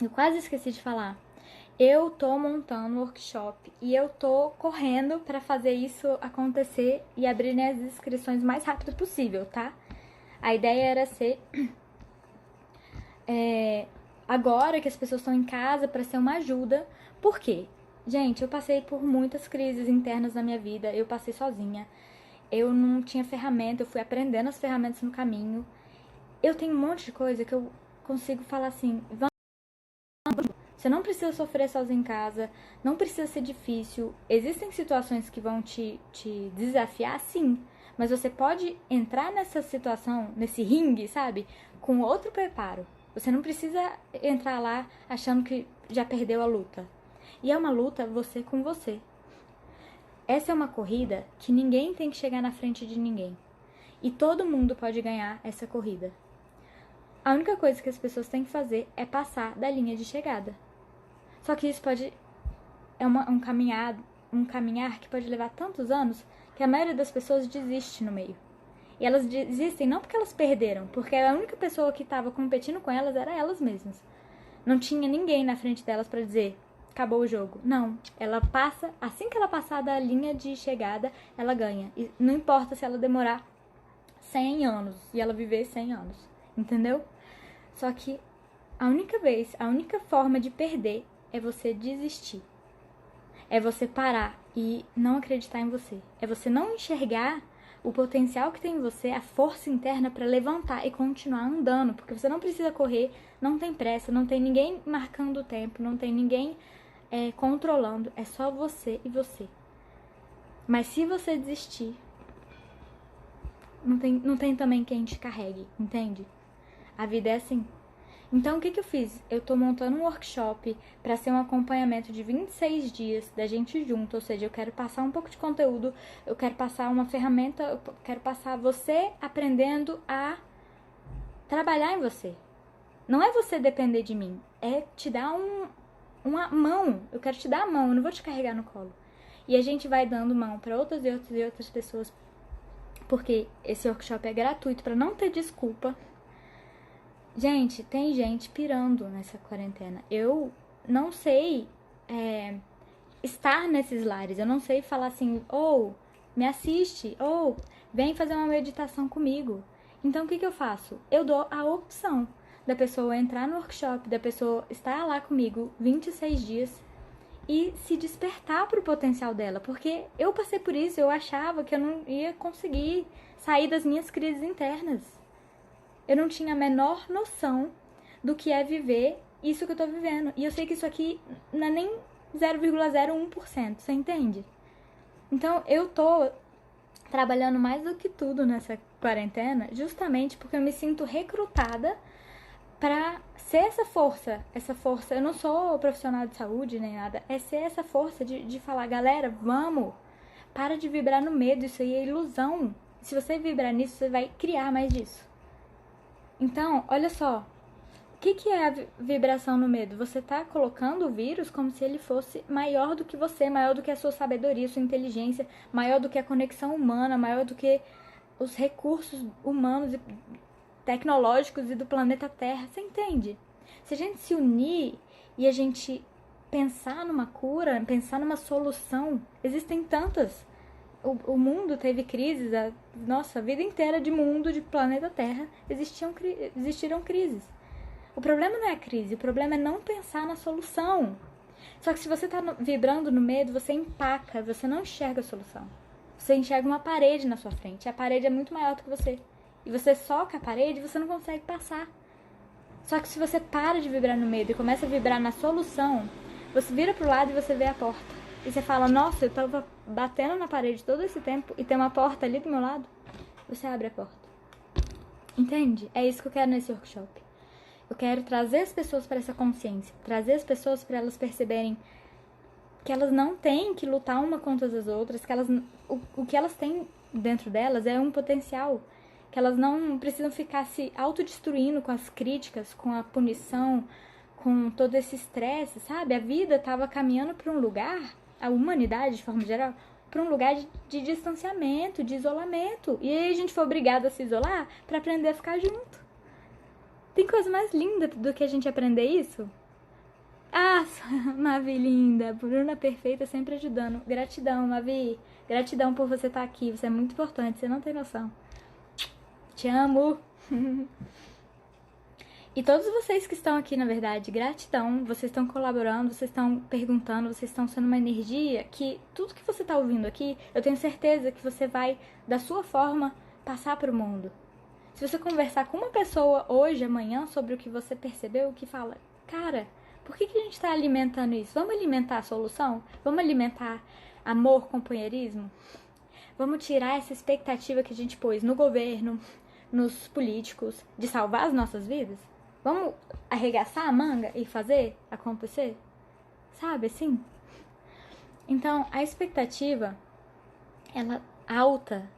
Eu quase esqueci de falar. Eu tô montando um workshop e eu tô correndo para fazer isso acontecer e abrir as inscrições o mais rápido possível, tá? A ideia era ser agora que as pessoas estão em casa para ser uma ajuda. Por quê? Gente, eu passei por muitas crises internas na minha vida. Eu passei sozinha. Eu não tinha ferramenta, eu fui aprendendo as ferramentas no caminho. Eu tenho um monte de coisa que eu consigo falar assim, vamos, Você não precisa sofrer sozinho em casa, não precisa ser difícil. Existem situações que vão te desafiar, sim. Mas você pode entrar nessa situação, nesse ringue, sabe? Com outro preparo. Você não precisa entrar lá achando que já perdeu a luta. E é uma luta você com você. Essa é uma corrida que ninguém tem que chegar na frente de ninguém. E todo mundo pode ganhar essa corrida. A única coisa que as pessoas têm que fazer é passar da linha de chegada. Só que isso é um caminhar que pode levar tantos anos que a maioria das pessoas desiste no meio. E elas desistem não porque elas perderam, porque a única pessoa que estava competindo com elas era elas mesmas. Não tinha ninguém na frente delas para dizer, acabou o jogo. Não, ela passa, assim que ela passar da linha de chegada, ela ganha. E não importa se ela demorar 100 anos e ela viver 100 anos, entendeu? Só que a única forma de perder é você desistir. É você parar e não acreditar em você. É você não enxergar o potencial que tem em você, a força interna para levantar e continuar andando. Porque você não precisa correr, não tem pressa, não tem ninguém marcando o tempo, não tem ninguém controlando. É só você e você. Mas se você desistir, não tem também quem te carregue, entende? A vida é assim. Então, o que eu fiz? Eu tô montando um workshop para ser um acompanhamento de 26 dias da gente junto, ou seja, eu quero passar um pouco de conteúdo, eu quero passar uma ferramenta, eu quero passar você aprendendo a trabalhar em você. Não é você depender de mim, é te dar uma mão. Eu quero te dar a mão, eu não vou te carregar no colo. E a gente vai dando mão para outras e outras pessoas, porque esse workshop é gratuito para não ter desculpa. Gente, tem gente pirando nessa quarentena. Eu não sei estar nesses lares. Eu não sei falar assim, me assiste, vem fazer uma meditação comigo. Então, o que eu faço? Eu dou a opção da pessoa entrar no workshop, da pessoa estar lá comigo 26 dias e se despertar pro potencial dela. Porque eu passei por isso, eu achava que eu não ia conseguir sair das minhas crises internas. Eu não tinha a menor noção do que é viver isso que eu tô vivendo. E eu sei que isso aqui não é nem 0,01%, você entende? Então, eu tô trabalhando mais do que tudo nessa quarentena, justamente porque eu me sinto recrutada pra ser essa força. Eu não sou profissional de saúde nem nada, é ser essa força de falar, galera, vamos, para de vibrar no medo, isso aí é ilusão. Se você vibrar nisso, você vai criar mais disso. Então, olha só, o que é a vibração no medo? Você tá colocando o vírus como se ele fosse maior do que você, maior do que a sua sabedoria, sua inteligência, maior do que a conexão humana, maior do que os recursos humanos e tecnológicos e do planeta Terra. Você entende? Se a gente se unir e a gente pensar numa cura, pensar numa solução, existem tantas. O mundo teve crises, a vida inteira de mundo, de planeta Terra, existiram crises. O problema não é a crise, o problema é não pensar na solução. Só que se você tá vibrando no medo, você empaca, você não enxerga a solução. Você enxerga uma parede na sua frente, a parede é muito maior do que você. E você soca a parede e você não consegue passar. Só que se você para de vibrar no medo e começa a vibrar na solução, você vira pro lado e você vê a porta. E você fala, nossa, eu tava batendo na parede todo esse tempo e tem uma porta ali do meu lado. Você abre a porta. Entende? É isso que eu quero nesse workshop. Eu quero trazer as pessoas para essa consciência. Trazer as pessoas para elas perceberem que elas não têm que lutar uma contra as outras. Que o que elas têm dentro delas é um potencial. Que elas não precisam ficar se autodestruindo com as críticas, com a punição, com todo esse estresse, sabe? A vida estava caminhando para um lugar, a humanidade de forma geral, para um lugar de distanciamento, de isolamento. E aí a gente foi obrigado a se isolar para aprender a ficar junto. Tem coisa mais linda do que a gente aprender isso? Ah, Mavi linda, Bruna perfeita, sempre ajudando. Gratidão, Mavi. Gratidão por você estar aqui, você é muito importante, você não tem noção. Te amo. E todos vocês que estão aqui, na verdade, gratidão. Vocês estão colaborando, vocês estão perguntando, vocês estão sendo uma energia que tudo que você está ouvindo aqui, eu tenho certeza que você vai, da sua forma, passar para o mundo. Se você conversar com uma pessoa hoje, amanhã, sobre o que você percebeu, que fala, cara, Por que a gente tá alimentando isso? Vamos alimentar a solução? Vamos alimentar amor, companheirismo? Vamos tirar essa expectativa que a gente pôs no governo, nos políticos, de salvar as nossas vidas? Vamos arregaçar a manga e fazer acontecer? Sabe assim? Então, a expectativa, ela alta,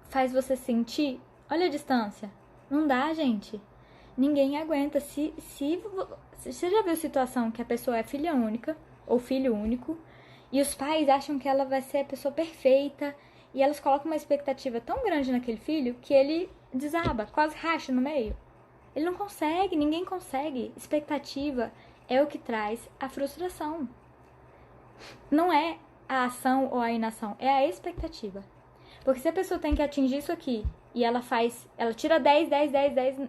faz você sentir... Olha a distância. Não dá, gente. Ninguém aguenta. Você já viu situação que a pessoa é filha única ou filho único e os pais acham que ela vai ser a pessoa perfeita e elas colocam uma expectativa tão grande naquele filho que ele desaba, quase racha no meio. Ele não consegue, ninguém consegue. Expectativa é o que traz a frustração. Não é a ação ou a inação, é a expectativa. Porque se a pessoa tem que atingir isso aqui e ela tira 10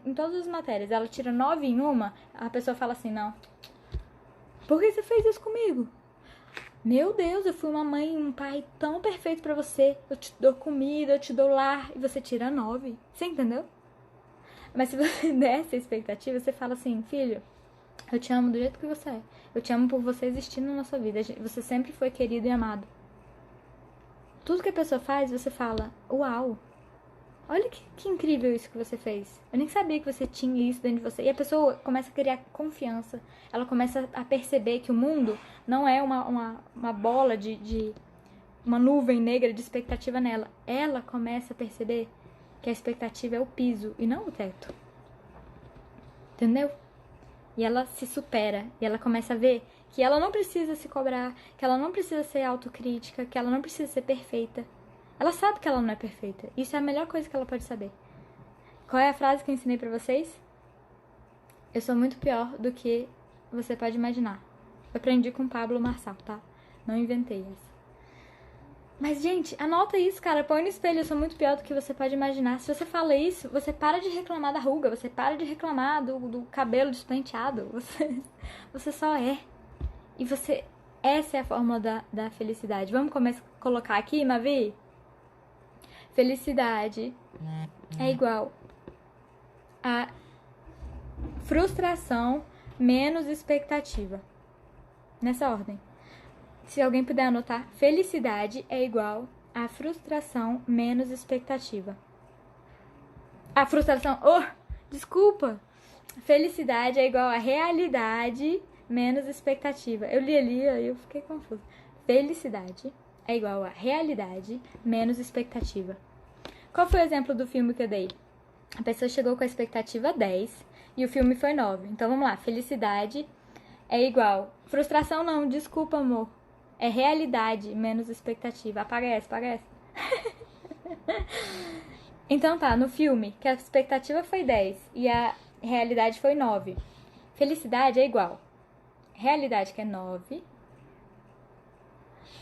em todas as matérias, ela tira 9 em uma, a pessoa fala assim, não, por que você fez isso comigo? Meu Deus, eu fui uma mãe e um pai tão perfeito pra você, eu te dou comida, eu te dou lar, e você tira 9, você entendeu? Mas se você der essa expectativa, você fala assim, filho, eu te amo do jeito que você é, eu te amo por você existir na nossa vida, você sempre foi querido e amado. Tudo que a pessoa faz, você fala, uau, olha que incrível isso que você fez. Eu nem sabia que você tinha isso dentro de você. E a pessoa começa a criar confiança. Ela começa a perceber que o mundo não é uma bola uma nuvem negra de expectativa nela. Ela começa a perceber que a expectativa é o piso e não o teto. Entendeu? E ela se supera. E ela começa a ver que ela não precisa se cobrar, que ela não precisa ser autocrítica, que ela não precisa ser perfeita. Ela sabe que ela não é perfeita. Isso é a melhor coisa que ela pode saber. Qual é a frase que eu ensinei pra vocês? Eu sou muito pior do que você pode imaginar. Eu aprendi com o Pablo Marçal, tá? Não inventei essa. Mas, gente, anota isso, cara. Põe no espelho, eu sou muito pior do que você pode imaginar. Se você fala isso, você para de reclamar da ruga, você para de reclamar do cabelo despenteado. Você só é. E você... Essa é a fórmula da felicidade. Vamos começar a colocar aqui, Mavi? Felicidade é igual a frustração menos expectativa. Nessa ordem. Se alguém puder anotar, felicidade é igual a frustração menos expectativa. A frustração... Oh, desculpa! Felicidade é igual a realidade menos expectativa. Eu li ali e eu fiquei confusa. Felicidade é igual a realidade menos expectativa. Qual foi o exemplo do filme que eu dei? A pessoa chegou com a expectativa 10 e o filme foi 9. Então vamos lá. Felicidade é igual... Frustração não, desculpa, amor. É realidade menos expectativa. Apaga essa. Então tá, no filme, que a expectativa foi 10 e a realidade foi 9. Felicidade é igual. Realidade que é 9.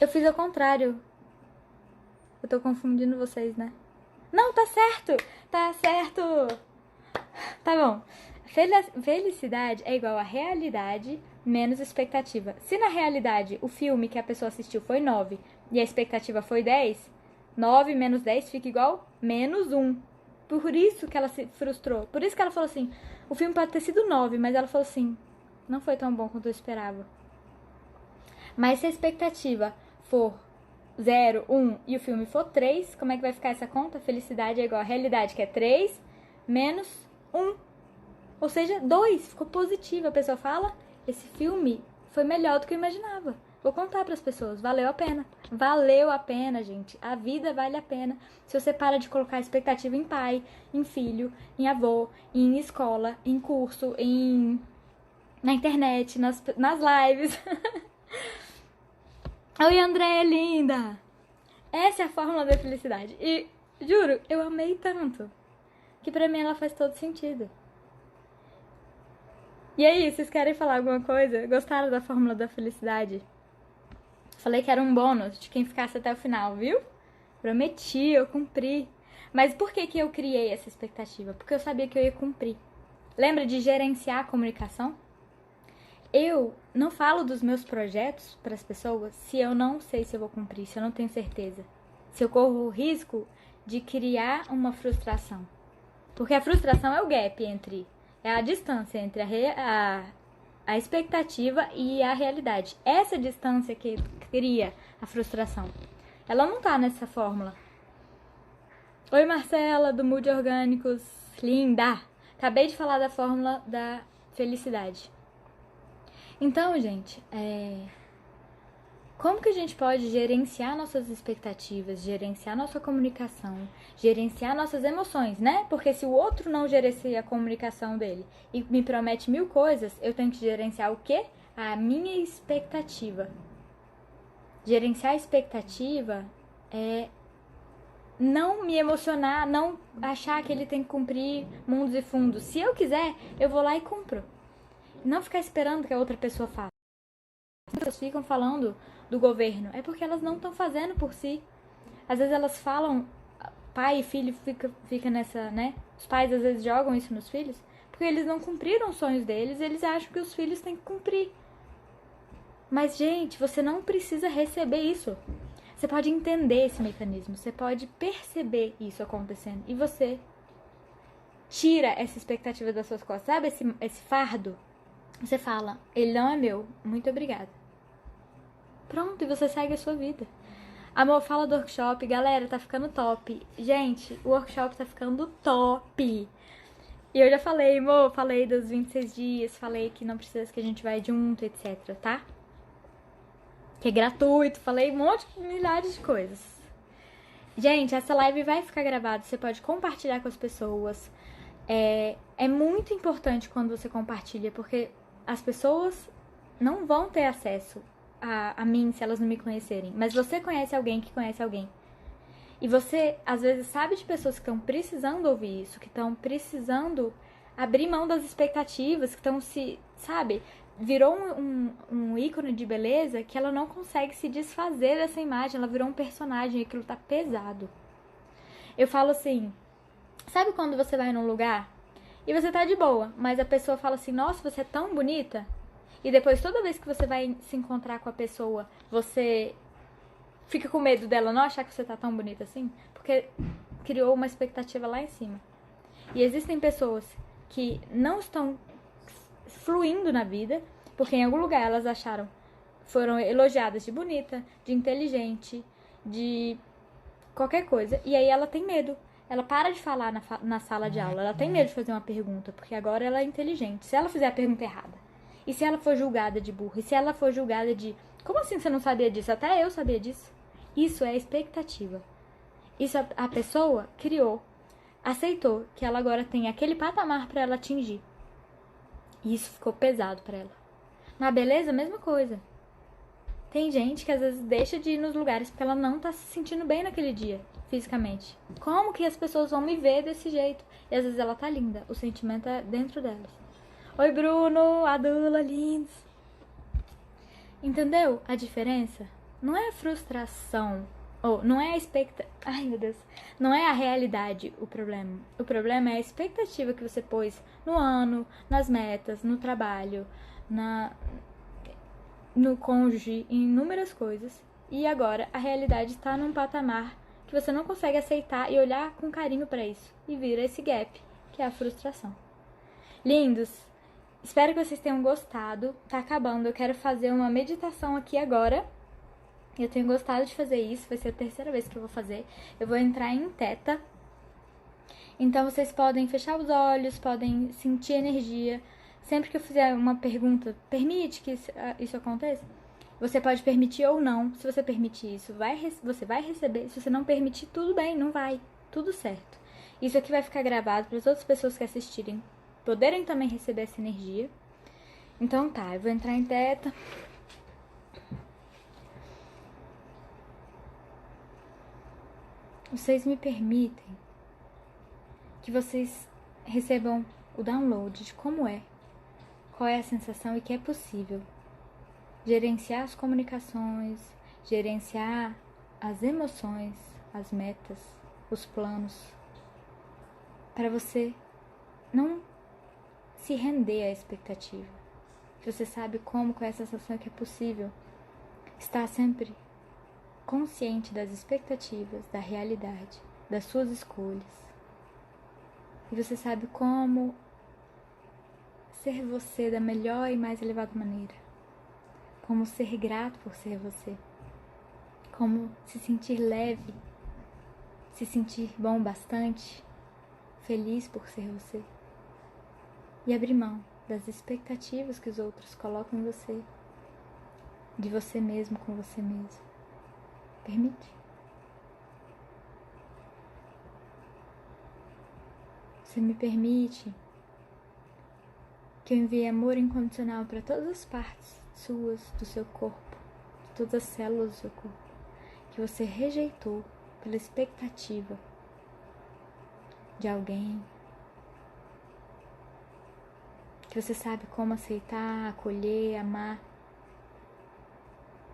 Eu fiz ao contrário. Eu tô confundindo vocês, né? Não, tá certo! Tá certo! Tá bom. Felicidade é igual a realidade menos expectativa. Se na realidade o filme que a pessoa assistiu foi 9 e a expectativa foi 10, 9 menos 10 fica igual menos 1. Por isso que ela se frustrou. Por isso que ela falou assim, o filme pode ter sido 9, mas ela falou assim, não foi tão bom quanto eu esperava. Mas se a expectativa for 0, 1 e o filme for 3, como é que vai ficar essa conta? Felicidade é igual a realidade, que é 3, menos 1. Ou seja, 2. Ficou positivo. A pessoa fala, esse filme foi melhor do que eu imaginava. Vou contar para as pessoas, valeu a pena. Valeu a pena, gente. A vida vale a pena. Se você para de colocar expectativa em pai, em filho, em avô, em escola, em curso, na internet, nas lives. Oi, Andréia, linda! Essa é a fórmula da felicidade. E, juro, eu amei tanto que pra mim ela faz todo sentido. E aí, vocês querem falar alguma coisa? Gostaram da fórmula da felicidade? Falei que era um bônus de quem ficasse até o final, viu? Prometi, eu cumpri. Mas por que eu criei essa expectativa? Porque eu sabia que eu ia cumprir. Lembra de gerenciar a comunicação? Eu não falo dos meus projetos para as pessoas se eu não sei se eu vou cumprir, se eu não tenho certeza. Se eu corro o risco de criar uma frustração. Porque a frustração é o gap é a distância entre a a expectativa e a realidade. Essa distância que cria a frustração. Ela não tá nessa fórmula. Oi, Marcela, do Mood Orgânicos. Linda! Acabei de falar da fórmula da felicidade. Então, gente, como que a gente pode gerenciar nossas expectativas, gerenciar nossa comunicação, gerenciar nossas emoções, né? Porque se o outro não gerencia a comunicação dele e me promete 1000 coisas, eu tenho que gerenciar o quê? A minha expectativa. Gerenciar a expectativa é não me emocionar, não achar que ele tem que cumprir mundos e fundos. Se eu quiser, eu vou lá e cumpro. Não ficar esperando que a outra pessoa faça. As pessoas ficam falando do governo, é porque elas não estão fazendo por si. Às vezes elas falam, pai e filho fica nessa, né? Os pais às vezes jogam isso nos filhos, porque eles não cumpriram os sonhos deles, eles acham que os filhos têm que cumprir. Mas, gente, você não precisa receber isso. Você pode entender esse mecanismo, você pode perceber isso acontecendo. E você tira essa expectativa das suas costas. Sabe esse fardo? Você fala, ele não é meu, muito obrigada. Pronto, e você segue a sua vida. Amor, fala do workshop. Galera, tá ficando top. Gente, o workshop tá ficando top. E eu já falei, amor, falei dos 26 dias, falei que não precisa que a gente vai junto, etc, tá? Que é gratuito, falei um monte de milhares de coisas. Gente, essa live vai ficar gravada, você pode compartilhar com as pessoas. É muito importante quando você compartilha, porque as pessoas não vão ter acesso a mim se elas não me conhecerem. Mas você conhece alguém que conhece alguém. E você, às vezes, sabe de pessoas que estão precisando ouvir isso, que estão precisando abrir mão das expectativas, que estão sabe? Virou um ícone de beleza que ela não consegue se desfazer dessa imagem, ela virou um personagem e aquilo tá pesado. Eu falo assim, sabe quando você vai num lugar e você tá de boa, mas a pessoa fala assim, nossa, você é tão bonita? E depois, toda vez que você vai se encontrar com a pessoa, você fica com medo dela não achar que você tá tão bonita assim? Porque criou uma expectativa lá em cima. E existem pessoas que não estão fluindo na vida, porque em algum lugar elas foram elogiadas de bonita, de inteligente, de qualquer coisa. E aí ela tem medo. Ela para de falar na sala de aula. Ela tem medo de fazer uma pergunta, porque agora ela é inteligente. Se ela fizer a pergunta errada, e se ela for julgada de burra, e se ela for julgada de como assim você não sabia disso? Até eu sabia disso. Isso é expectativa. Isso a pessoa criou, aceitou que ela agora tem aquele patamar para ela atingir. E isso ficou pesado para ela. Na beleza, a mesma coisa. Tem gente que às vezes deixa de ir nos lugares porque ela não tá se sentindo bem naquele dia, fisicamente. Como que as pessoas vão me ver desse jeito? E às vezes ela tá linda, o sentimento é dentro delas. Oi, Bruno, Adula, lindos. Entendeu a diferença? Não é a frustração, ou não é a Ai, meu Deus. Não é a realidade o problema. O problema é a expectativa que você pôs no ano, nas metas, no trabalho, no cônjuge, em inúmeras coisas. E agora a realidade está num patamar que você não consegue aceitar e olhar com carinho para isso. E vira esse gap, que é a frustração. Lindos, espero que vocês tenham gostado. Tá acabando, eu quero fazer uma meditação aqui agora. Eu tenho gostado de fazer isso, vai ser a terceira vez que eu vou fazer. Eu vou entrar em teta. Então vocês podem fechar os olhos, podem sentir energia. Sempre que eu fizer uma pergunta, permite que isso aconteça? Você pode permitir ou não. Se você permitir isso, você vai receber. Se você não permitir, tudo bem, não vai. Tudo certo. Isso aqui vai ficar gravado para as outras pessoas que assistirem poderem também receber essa energia. Então tá, eu vou entrar em teta. Vocês me permitem que vocês recebam o download de como é, qual é a sensação e que é possível gerenciar as comunicações, gerenciar as emoções, as metas, os planos, para você não se render à expectativa. Você sabe como, com essa sensação que é possível estar sempre consciente das expectativas, da realidade, das suas escolhas. E você sabe como ser você da melhor e mais elevada maneira. Como ser grato por ser você. Como se sentir leve, se sentir bom bastante, feliz por ser você. E abrir mão das expectativas que os outros colocam em você, de você mesmo com você mesmo. Permite? Você me permite que eu envie amor incondicional para todas as partes suas, do seu corpo, de todas as células do seu corpo, que você rejeitou pela expectativa de alguém, que você sabe como aceitar, acolher, amar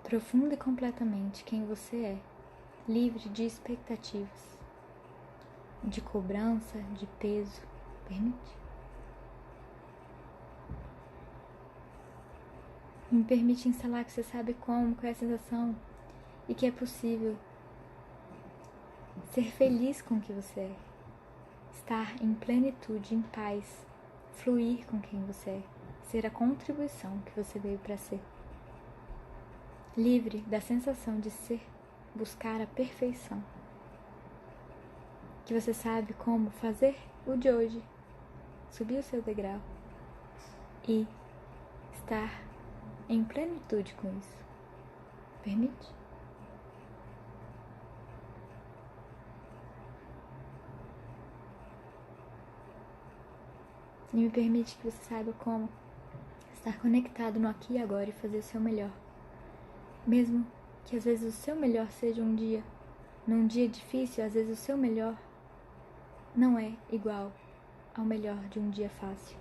profunda e completamente quem você é, livre de expectativas, de cobrança, de peso. Permite? Me permite instalar que você sabe como, qual é a sensação e que é possível ser feliz com o que você é, estar em plenitude, em paz, fluir com quem você é, ser a contribuição que você veio para ser. Livre da sensação de ser, buscar a perfeição. Que você sabe como fazer o de hoje, subir o seu degrau e estar em plenitude com isso. Permite? E me permite que você saiba como estar conectado no aqui e agora e fazer o seu melhor. Mesmo que às vezes o seu melhor seja um dia, num dia difícil, às vezes o seu melhor não é igual ao melhor de um dia fácil,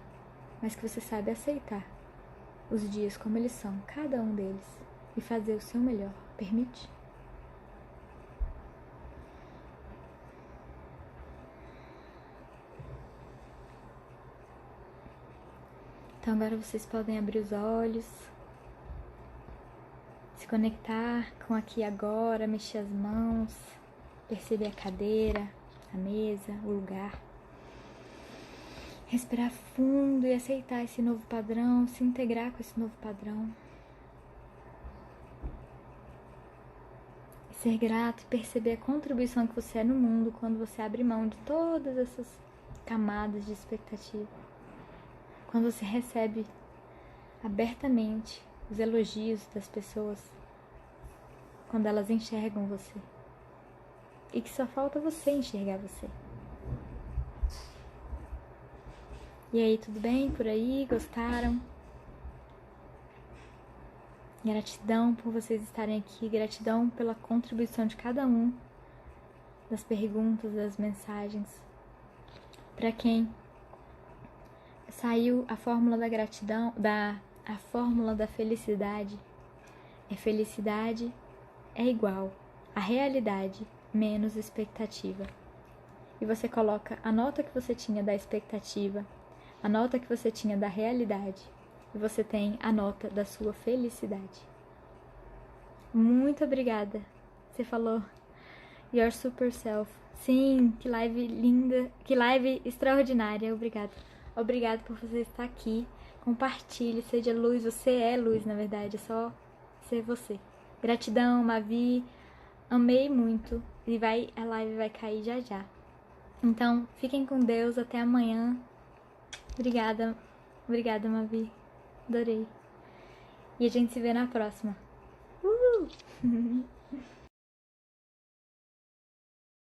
mas que você sabe aceitar os dias como eles são, cada um deles, e fazer o seu melhor. Permite? Então agora vocês podem abrir os olhos, se conectar com aqui e agora, mexer as mãos, perceber a cadeira, a mesa, o lugar. Respirar fundo e aceitar esse novo padrão, se integrar com esse novo padrão. E ser grato e perceber a contribuição que você é no mundo quando você abre mão de todas essas camadas de expectativa. Quando você recebe abertamente os elogios das pessoas, quando elas enxergam você. E que só falta você enxergar você. E aí, tudo bem por aí? Gostaram? Gratidão por vocês estarem aqui, gratidão pela contribuição de cada um, das perguntas, das mensagens. Para quem saiu a fórmula da gratidão, a fórmula da felicidade é igual a realidade menos expectativa. E você coloca a nota que você tinha da expectativa, a nota que você tinha da realidade, e você tem a nota da sua felicidade. Muito obrigada. Você falou Your Super Self. Sim, que live linda, que live extraordinária. Obrigada. Obrigada por você estar aqui. Compartilhe, seja luz. Você é luz, na verdade, é só ser você. Gratidão, Mavi. Amei muito. E a live vai cair já já. Então, fiquem com Deus. Até amanhã. Obrigada. Obrigada, Mavi. Adorei. E a gente se vê na próxima.